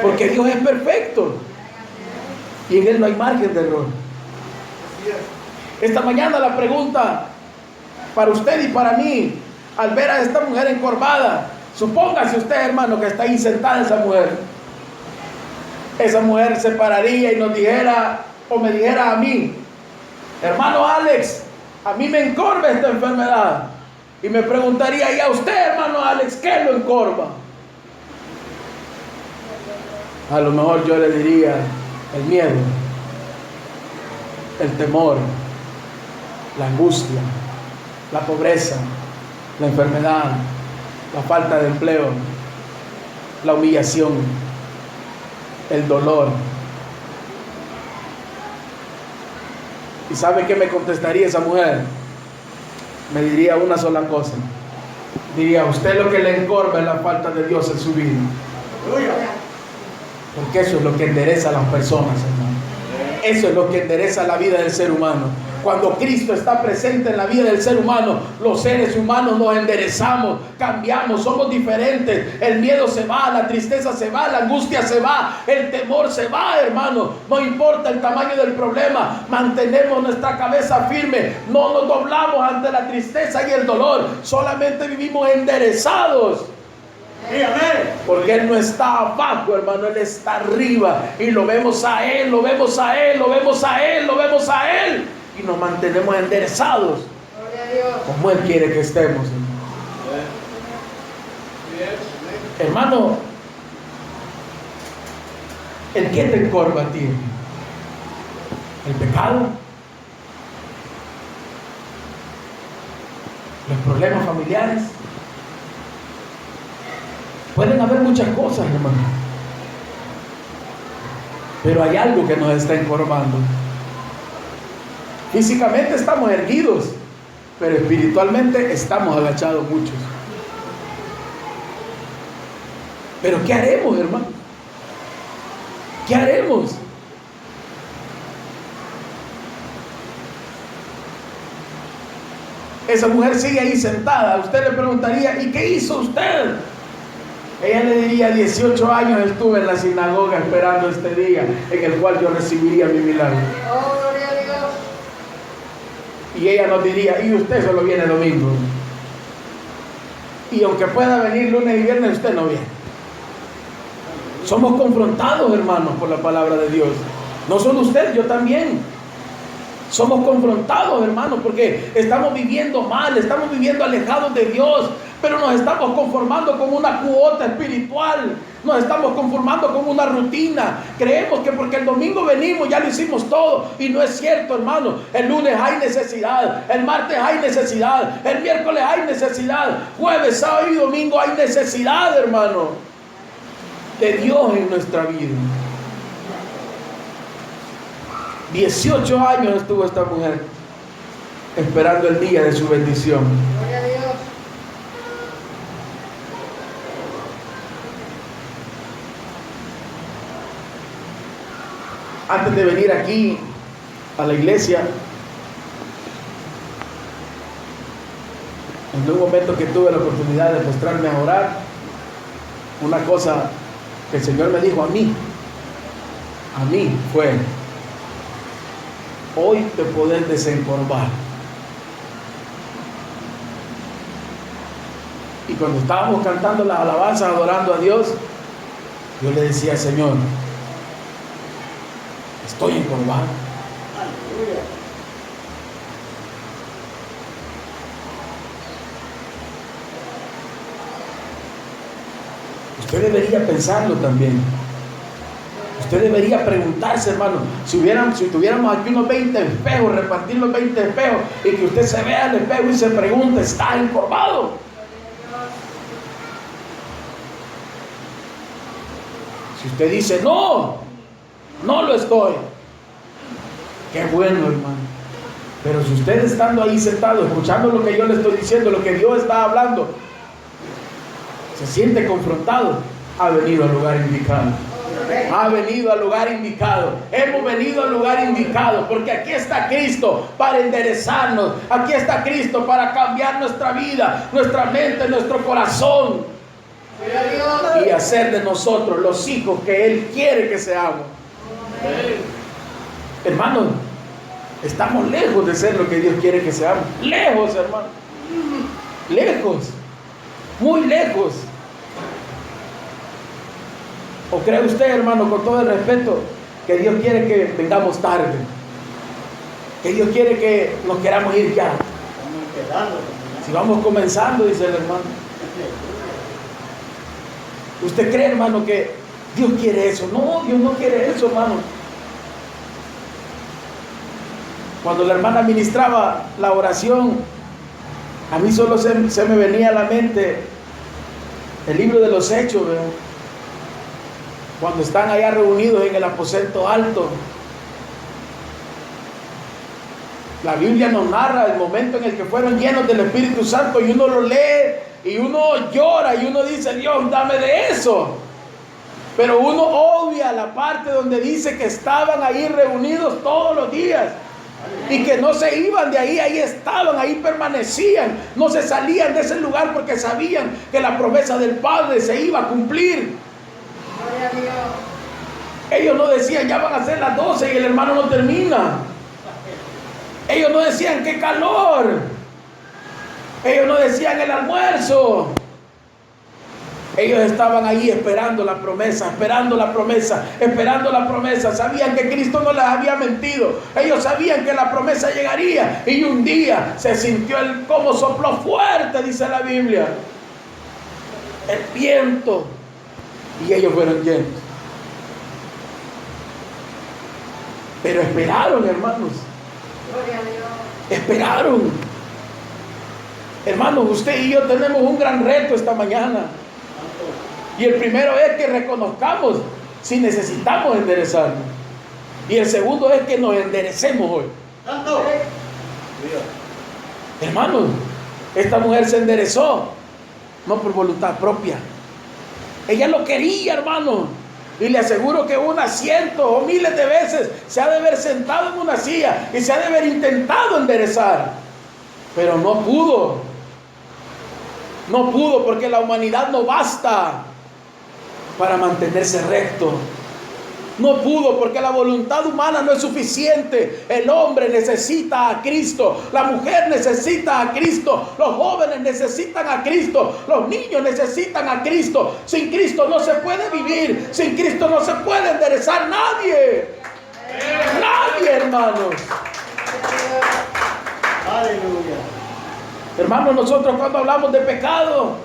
Porque Dios es perfecto. Y en Él no hay margen de error. Esta mañana la pregunta para usted y para mí, al ver a esta mujer encorvada, supóngase usted, hermano, que está ahí sentada esa mujer. Esa mujer se pararía y nos dijera, o me dijera a mí, hermano Alex, a mí me encorva esta enfermedad. Y me preguntaría, ¿y a usted, hermano Alex, qué lo encorva? A lo mejor yo le diría el miedo, el temor, la angustia, la pobreza, la enfermedad, la falta de empleo, la humillación, el dolor. ¿Y sabe qué me contestaría esa mujer? Me diría una sola cosa. Diría, usted lo que le encorva es la falta de Dios en su vida. Porque eso es lo que endereza a las personas, hermano. Eso es lo que endereza la vida del ser humano. Cuando Cristo está presente en la vida del ser humano, los seres humanos nos enderezamos, cambiamos, somos diferentes. El miedo se va, la tristeza se va, la angustia se va, el temor se va, hermano. No importa el tamaño del problema, mantenemos nuestra cabeza firme, no nos doblamos ante la tristeza y el dolor, solamente vivimos enderezados. Porque Él no está abajo, hermano, Él está arriba. Y lo vemos a Él, lo vemos a Él, lo vemos a Él, lo vemos a Él. Y nos mantenemos enderezados como Él quiere que estemos. Hermano, ¿el qué te encorva a ti? ¿El pecado? ¿Los problemas familiares? Pueden haber muchas cosas, hermano, pero hay algo que nos está encorvando. Físicamente estamos erguidos, pero espiritualmente estamos agachados muchos. Pero ¿qué haremos, hermano? ¿Qué haremos? Esa mujer sigue ahí sentada. Usted le preguntaría, ¿y qué hizo usted? Ella le diría, 18 años estuve en la sinagoga esperando este día en el cual yo recibiría mi milagro. Oh, gloria a Dios. Y ella nos diría, y usted solo viene domingo. Y aunque pueda venir lunes y viernes, usted no viene. Somos confrontados, hermanos, por la palabra de Dios. No solo usted, yo también. Somos confrontados, hermanos, porque estamos viviendo mal, estamos viviendo alejados de Dios, pero nos estamos conformando con una cuota espiritual, nos estamos conformando con una rutina. Creemos que porque el domingo venimos ya lo hicimos todo, y no es cierto, hermano. El lunes hay necesidad, el martes hay necesidad, el miércoles hay necesidad, jueves, sábado y domingo hay necesidad, hermano, de Dios en nuestra vida. 18 años estuvo esta mujer esperando el día de su bendición. Gloria a Dios. Antes de venir aquí a la iglesia, en un momento que tuve la oportunidad de postrarme a orar, una cosa que el Señor me dijo a mí fue: hoy te podés desencorvar. Y cuando estábamos cantando las alabanzas, adorando a Dios, yo le decía, Señor, estoy encorvado. Usted debería pensarlo también. Usted debería preguntarse, hermano, si tuviéramos aquí unos 20 espejos, repartir los 20 espejos, y que usted se vea al espejo y se pregunte, ¿está encorvado? Si usted dice, no lo estoy, qué bueno, hermano. Pero si usted estando ahí sentado, escuchando lo que yo le estoy diciendo, lo que Dios está hablando, se siente confrontado, ha venido al lugar indicado. Ha venido al lugar indicado. Hemos venido al lugar indicado, porque aquí está Cristo para enderezarnos. Aquí está Cristo para cambiar nuestra vida, nuestra mente, nuestro corazón, y hacer de nosotros los hijos que Él quiere que seamos. Hermanos, estamos lejos de ser lo que Dios quiere que seamos. Lejos, hermano. Lejos. Muy lejos. ¿O cree usted, hermano, con todo el respeto, que Dios quiere que vengamos tarde? Que Dios quiere que nos queramos ir ya. Si vamos comenzando, dice el hermano. ¿Usted cree, hermano, que Dios quiere eso? No, Dios no quiere eso, hermano. Cuando la hermana ministraba la oración, a mí solo se me venía a la mente el libro de los Hechos, ¿verdad? Cuando están allá reunidos en el aposento alto. La Biblia nos narra el momento en el que fueron llenos del Espíritu Santo, y uno lo lee y uno llora y uno dice, Dios, dame de eso. Pero uno obvia la parte donde dice que estaban ahí reunidos todos los días Y que no se iban de ahí, ahí estaban, ahí permanecían, no se salían de ese lugar porque sabían que la promesa del Padre se iba a cumplir. Gloria a Dios. Ellos no decían, ya van a ser las 12 y el hermano no termina. Ellos no decían, qué calor. Ellos no decían, el almuerzo. Ellos estaban ahí esperando la promesa, esperando la promesa, esperando la promesa. Sabían que Cristo no les había mentido. Ellos sabían que la promesa llegaría. Y un día se sintió como sopló fuerte, dice la Biblia, el viento. Y ellos fueron llenos. Pero esperaron, hermanos. Gloria a Dios. Esperaron. Hermanos, usted y yo tenemos un gran reto esta mañana. Y el primero es que reconozcamos si necesitamos enderezarnos. Y el segundo es que nos enderecemos hoy. Hermanos, esta mujer se enderezó, no por voluntad propia. Ella lo quería, hermano. Y le aseguro que unas cientos o miles de veces se ha de haber sentado en una silla y se ha de haber intentado enderezar. Pero no pudo. No pudo porque la humanidad no basta para mantenerse recto. No pudo porque la voluntad humana no es suficiente. El hombre necesita a Cristo. La mujer necesita a Cristo. Los jóvenes necesitan a Cristo. Los niños necesitan a Cristo. Sin Cristo no se puede vivir. Sin Cristo no se puede enderezar nadie. Nadie, hermanos. Aleluya. Hermanos, nosotros cuando hablamos de pecado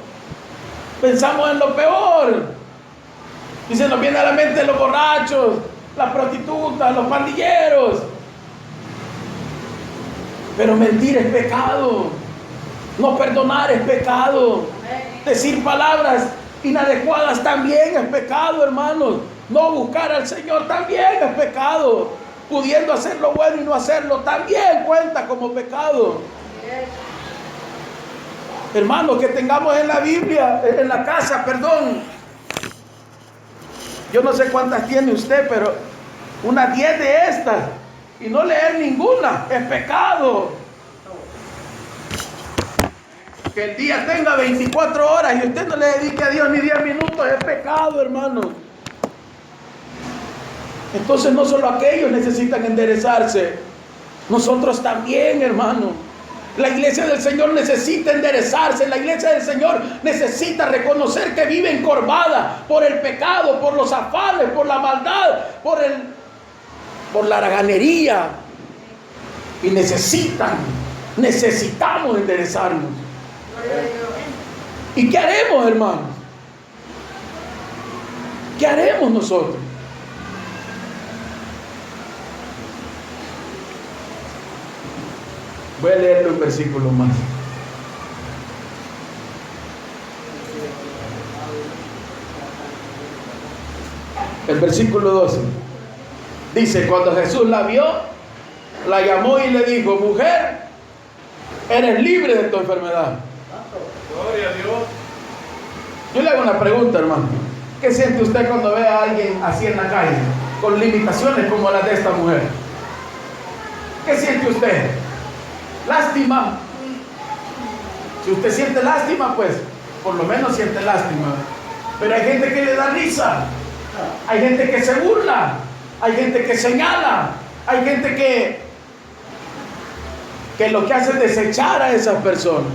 pensamos en lo peor. Y se nos viene a la mente los borrachos, las prostitutas, los pandilleros. Pero mentir es pecado. No perdonar es pecado. Decir palabras inadecuadas también es pecado, hermanos. No buscar al Señor también es pecado. Pudiendo hacer lo bueno y no hacerlo también cuenta como pecado. Hermanos, que tengamos en la Biblia, en la casa, perdón. Yo no sé cuántas tiene usted, pero unas 10 de estas y no leer ninguna es pecado. Que el día tenga 24 horas y usted no le dedique a Dios ni 10 minutos es pecado, hermano. Entonces no solo aquellos necesitan enderezarse, nosotros también, hermano. La iglesia del Señor necesita enderezarse. La iglesia del Señor necesita reconocer que vive encorvada por el pecado, por los afanes, por la maldad, por la haraganería. Y necesitamos enderezarnos. ¿Y qué haremos, hermanos? ¿Qué haremos nosotros? Voy a leerle un versículo más. El versículo 12 dice: cuando Jesús la vio, la llamó y le dijo: mujer, eres libre de tu enfermedad. Gloria a Dios. Yo le hago una pregunta, hermano. ¿Qué siente usted cuando ve a alguien así en la calle, con limitaciones como las de esta mujer? ¿Qué siente usted? Lástima. Si usted siente lástima, pues por lo menos siente lástima. Pero hay gente que le da risa, hay gente que se burla, hay gente que señala, hay gente que lo que hace es desechar a esas personas.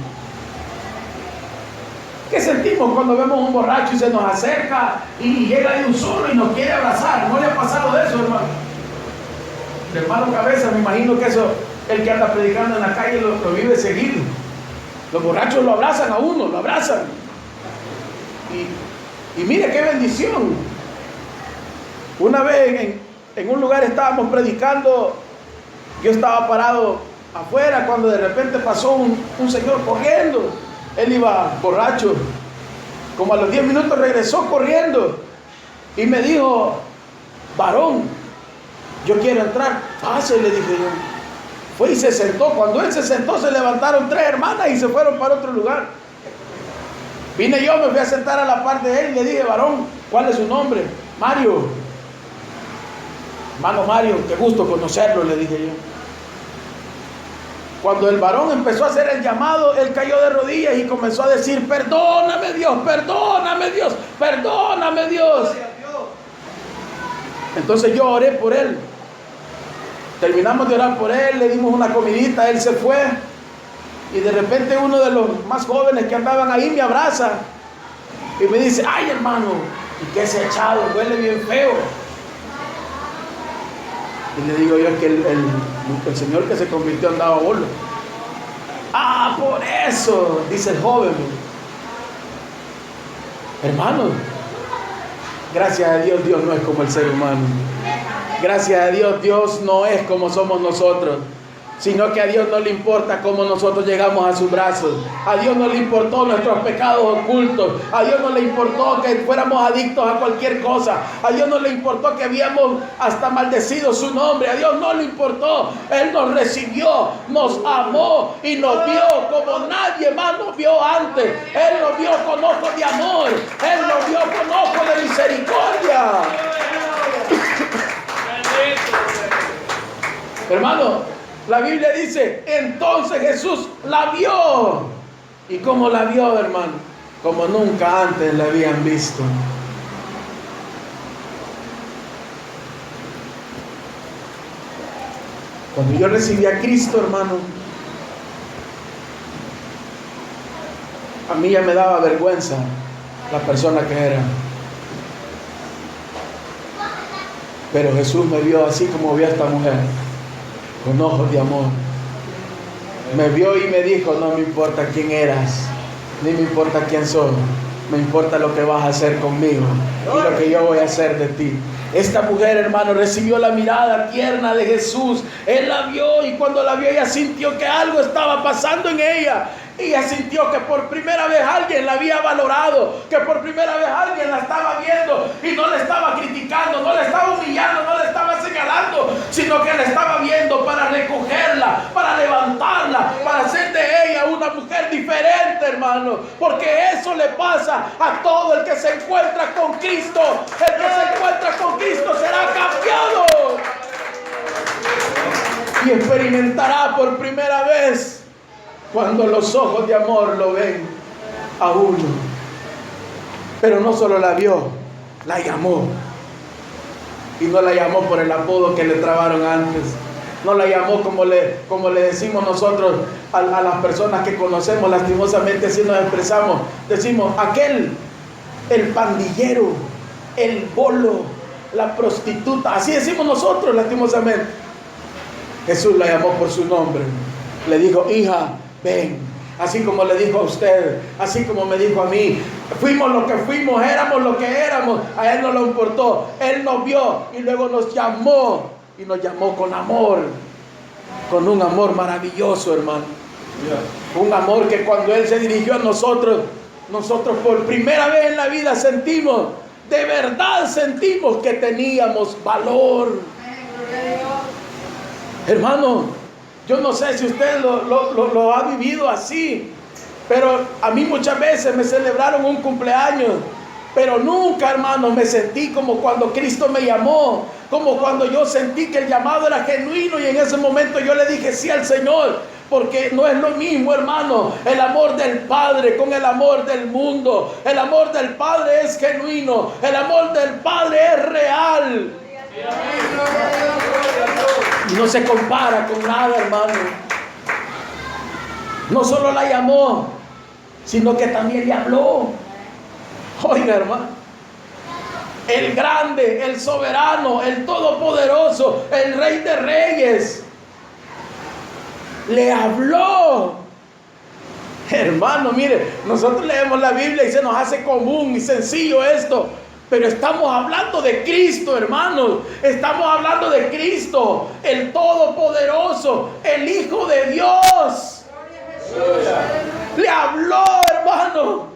¿Qué sentimos cuando vemos un borracho y se nos acerca y llega de un solo y nos quiere abrazar? ¿No le ha pasado eso, hermano? El hermano Cabeza, me imagino que eso, el que anda predicando en la calle lo vive seguido. Los borrachos lo abrazan a uno, lo abrazan. Y mire qué bendición. Una vez en un lugar estábamos predicando, yo estaba parado afuera cuando de repente pasó un señor corriendo. Él iba borracho. Como a los 10 minutos regresó corriendo y me dijo: varón, yo quiero entrar. Pase, le dije yo. Fue y se sentó. Cuando él se sentó, se levantaron 3 hermanas y se fueron para otro lugar. Vine yo, me fui a sentar a la par de él y le dije: varón, ¿cuál es su nombre? Mario. Hermano Mario, qué gusto conocerlo, le dije yo. Cuando el varón empezó a hacer el llamado, él cayó de rodillas y comenzó a decir: perdóname Dios, perdóname Dios, perdóname Dios. Entonces yo oré por él. Terminamos de orar por él, le dimos una comidita, él se fue. Y de repente uno de los más jóvenes que andaban ahí me abraza y me dice: ay, hermano, ¿y qué se ha echado? Huele bien feo. Y le digo yo: es que el señor que se convirtió andaba bolo. Ah, por eso, dice el joven. Hermano, gracias a Dios, Dios no es como el ser humano. Gracias a Dios, Dios no es como somos nosotros, sino que a Dios no le importa cómo nosotros llegamos a sus brazos. A Dios no le importó nuestros pecados ocultos. A Dios no le importó que fuéramos adictos a cualquier cosa. A Dios no le importó que habíamos hasta maldecido su nombre. A Dios no le importó. Él nos recibió, nos amó y nos vio como nadie más nos vio antes. Él nos vio con ojos de amor. Él nos vio con ojos de misericordia. Hermano, la Biblia dice: entonces Jesús la vio. ¿Y cómo la vio, hermano? Como nunca antes la habían visto. Cuando yo recibí a Cristo, hermano, a mí ya me daba vergüenza la persona que era. Pero Jesús me vio así como vio a esta mujer, con ojos de amor. Me vio y me dijo: no me importa quién eras, ni me importa quién soy, me importa lo que vas a hacer conmigo y lo que yo voy a hacer de ti. Esta mujer, hermano, recibió la mirada tierna de Jesús. Él la vio y cuando la vio ella sintió que algo estaba pasando en ella. Ella sintió que por primera vez alguien la había valorado, que por primera vez alguien la estaba viendo y no le estaba criticando, no le estaba humillando, no le estaba señalando, sino que la estaba viendo para recogerla, para levantarla, para hacer de ella una mujer diferente, hermano. Porque eso le pasa a todo el que se encuentra con Cristo. El que se encuentra con Cristo será cambiado y experimentará por primera vez cuando los ojos de amor lo ven a uno. Pero no solo la vio, la llamó. Y no la llamó por el apodo que le trabaron antes. No la llamó como le decimos nosotros a las personas que conocemos, lastimosamente así nos expresamos. Decimos: aquel, el pandillero, el bolo, la prostituta. Así decimos nosotros, lastimosamente. Jesús la llamó por su nombre. Le dijo: hija, ven. Así como le dijo a usted, así como me dijo a mí. Fuimos lo que fuimos, éramos lo que éramos. A Él no le importó. Él nos vio y luego nos llamó. Y nos llamó con amor. Con un amor maravilloso, hermano. Un amor que cuando Él se dirigió a nosotros por primera vez en la vida sentimos, de verdad sentimos que teníamos valor. Hermano, yo no sé si usted lo ha vivido así, pero a mí muchas veces me celebraron un cumpleaños, pero nunca, hermano, me sentí como cuando Cristo me llamó, como cuando yo sentí que el llamado era genuino y en ese momento yo le dije sí al Señor, porque no es lo mismo, hermano, el amor del Padre con el amor del mundo. El amor del Padre es genuino, el amor del Padre es real. No se compara con nada, hermano. No solo la llamó, sino que también le habló. Oiga, hermano, el grande, el soberano, el todopoderoso, el Rey de Reyes, le habló. Hermano, mire, nosotros leemos la Biblia y se nos hace común y sencillo esto. Pero estamos hablando de Cristo, hermanos. Estamos hablando de Cristo, el Todopoderoso, el Hijo de Dios. Le habló, hermano.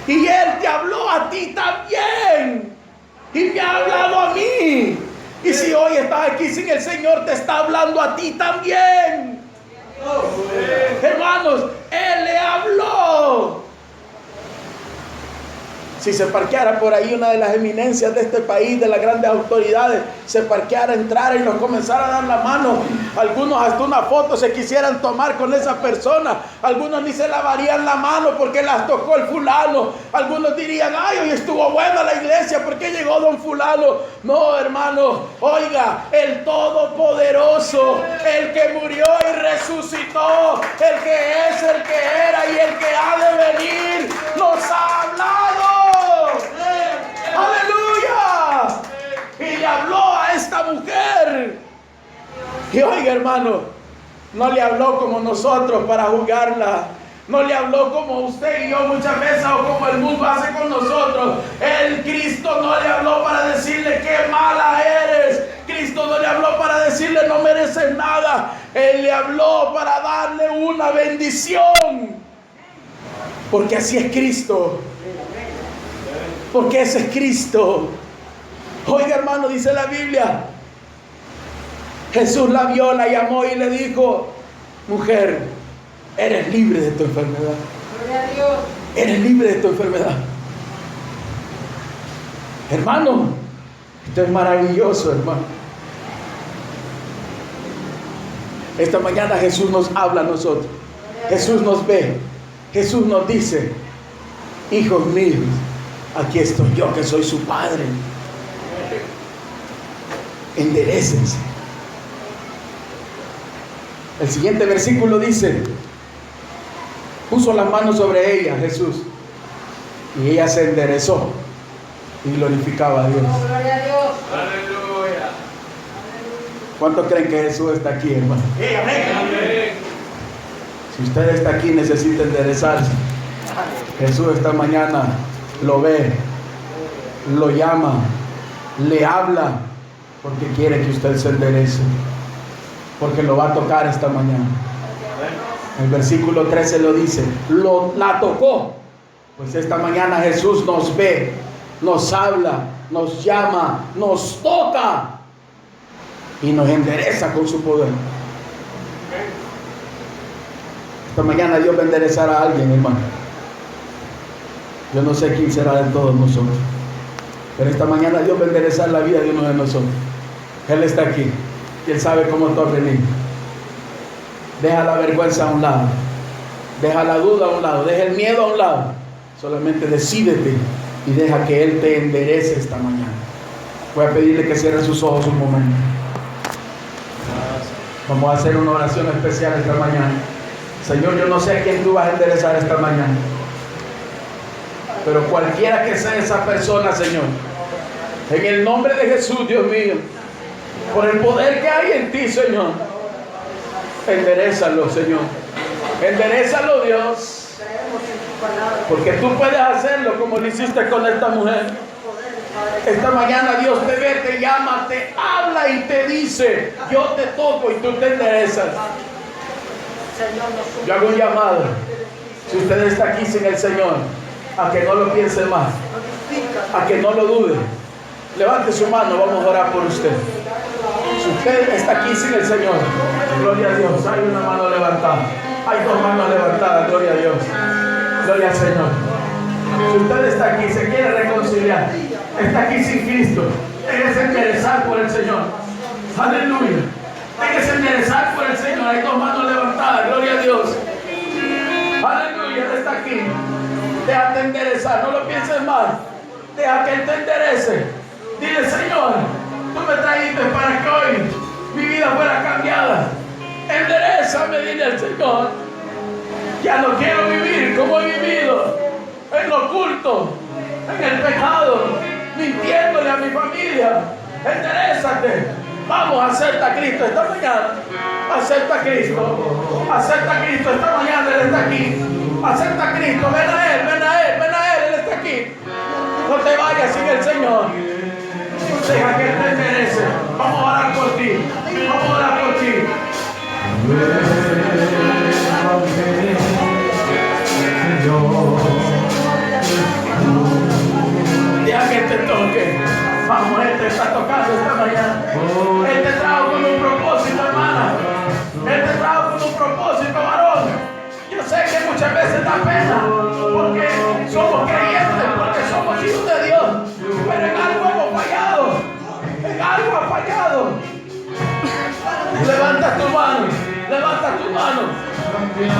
Y Él te habló a ti también. Y me ha hablado a mí. Y si hoy estás aquí sin el Señor, te está hablando a ti también. Hermanos, Él le habló. Si se parqueara por ahí una de las eminencias de este país, de las grandes autoridades, se parqueara, entrara y nos comenzara a dar la mano, algunos hasta una foto se quisieran tomar con esa persona, algunos ni se lavarían la mano porque las tocó el fulano, algunos dirían, ay, hoy estuvo buena la iglesia porque llegó don fulano. No, hermano, oiga, el Todopoderoso, el que murió y resucitó, el que es, el que era y el que ha de venir, nos ha hablado. ¡Aleluya! Y le habló a esta mujer. Y oiga, hermano, no le habló como nosotros para juzgarla. No le habló como usted y yo muchas veces o como el mundo hace con nosotros. El Cristo no le habló para decirle qué mala eres. Cristo no le habló para decirle no mereces nada. Él le habló para darle una bendición. Porque así es Cristo. Porque ese es Cristo. Oiga, hermano, dice la Biblia, Jesús la vio, la llamó y le dijo, mujer, eres libre de tu enfermedad. Gloria a Dios. Eres libre de tu enfermedad. Hermano, esto es maravilloso, hermano. Esta mañana Jesús nos habla a nosotros. Jesús nos ve. Jesús nos dice, hijos míos, aquí estoy yo que soy su padre. Enderécense. El siguiente versículo dice, puso las manos sobre ella, Jesús, y ella se enderezó y glorificaba a Dios. Gloria a Dios. Aleluya. ¿Cuántos creen que Jesús está aquí, hermano? Amén. Si usted está aquí, necesita enderezarse. Jesús esta mañana lo ve, lo llama, le habla, porque quiere que usted se enderece, porque lo va a tocar esta mañana. El versículo 13 lo dice, la tocó. Pues esta mañana Jesús nos ve, nos habla, nos llama, nos toca y nos endereza con su poder. Esta mañana Dios va a enderezar a alguien, hermano. Yo no sé quién será de todos nosotros, pero esta mañana Dios va a enderezar la vida de uno de nosotros. Él está aquí y Él sabe cómo tú has venido. Deja la vergüenza a un lado, deja la duda a un lado, deja el miedo a un lado. Solamente decídete y deja que Él te enderece esta mañana. Voy a pedirle que cierre sus ojos un momento. Vamos a hacer una oración especial esta mañana. Señor, yo no sé a quién tú vas a enderezar esta mañana, pero cualquiera que sea esa persona, Señor, en el nombre de Jesús, Dios mío, por el poder que hay en ti, Señor, enderézalo, Señor. Enderézalo, Dios, porque tú puedes hacerlo como lo hiciste con esta mujer. Esta mañana Dios te ve, te llama, te habla y te dice, yo te toco y tú te enderezas. Yo hago un llamado. Si usted está aquí sin el Señor, a que no lo piense más, a que no lo dude, levante su mano, vamos a orar por usted. Si usted está aquí sin el Señor, gloria a Dios, hay una mano levantada, hay dos manos levantadas, gloria a Dios, gloria al Señor. Si usted está aquí, se quiere reconciliar, está aquí sin Cristo, déjese enderezar por el Señor. Aleluya. Déjese enderezar por el Señor. Hay dos manos levantadas, gloria a Dios. Aleluya, Él está aquí. Déjate enderezar, no lo pienses más. Deja que Él te enderece. Dile, Señor, tú me trajiste para que hoy mi vida fuera cambiada. Enderezame, dile al Señor. Ya no quiero vivir como he vivido, en lo oculto, en el pecado, mintiéndole a mi familia. Enderezate. Vamos, acepta a Cristo esta mañana. Acepta a Cristo. Acepta a Cristo esta mañana. Él está aquí. Acepta a Cristo. Ven a Él, ven a Él, ven a Él. Él está aquí. No te vayas sin el Señor. Deja que Él te merece. Vamos a orar por ti. Vamos a orar por ti. Deja que Él te toque. Vamos, Él te está tocando esta mañana. Él te trajo con un propósito, hermana. Él te trajo con un propósito, varón. Yo sé que muchas veces da pena, porque somos creyentes, porque somos Ponte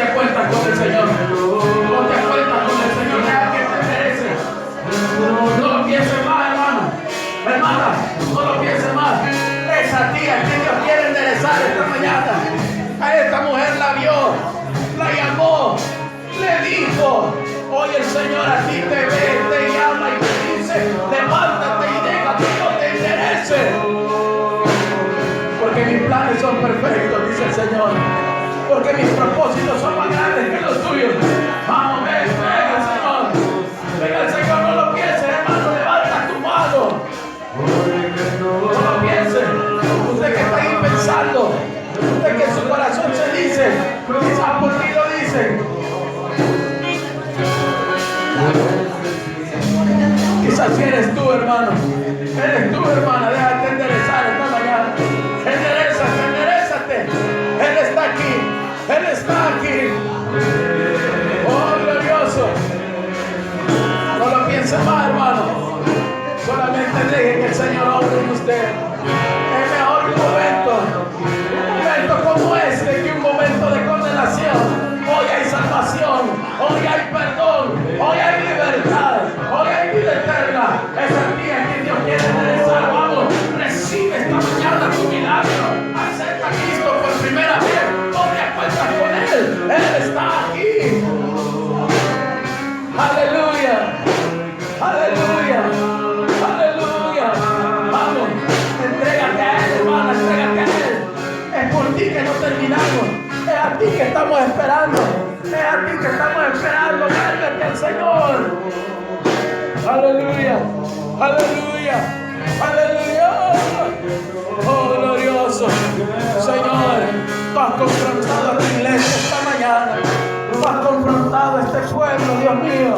a cuenta con el Señor. Ponte a cuenta con el Señor. Deja que te merece. No lo pienses más, hermano. Hermana, no lo pienses más. Esa tía que Dios quiere enderezar esta mañana. A esta mujer la vio, la llamó, le dijo: hoy el Señor a ti te ve, te llama y te dice: levántate y deja que Dios te enderece. Porque mis planes son perfectos, dice el Señor. Porque mis propósitos son más grandes que los tuyos. Vamos, ven, venga el Señor. Venga el Señor, no lo pienses, hermano, levanta tu mano. No lo piense. Usted que está ahí pensando, usted que en su corazón se dice, quizás por ti lo dice. Quizás si eres tú, hermano, eres tú, hermana, déjate enderezar esta mañana. Enderezate, enderezate. Él está aquí, Él está aquí. Oh, glorioso. No lo piense más, hermano. Solamente deje que el Señor obre en usted. Es mejor un momento como este que un momento de condenación. Hoy hay salvación, hoy hay perdón, hoy hay libertad, hoy hay vida eterna. Esa tía que Dios quiere enderezar. Vamos, recibe esta mañana tu milagro. Acepta a Cristo por primera vez. Ponte a cuentas con Él. Él está aquí. Aleluya, aleluya. Aleluya. Vamos, entrégate a Él, hermana, entrégate a Él. Es por ti que no terminamos. Es a ti que estamos esperando. Es a ti que estamos esperando. Vuélvete al Señor. Aleluya. Aleluya. Aleluya. Oh, glorioso. Señor, tú has confrontado a tu iglesia esta mañana. Tú has confrontado a este pueblo, Dios mío.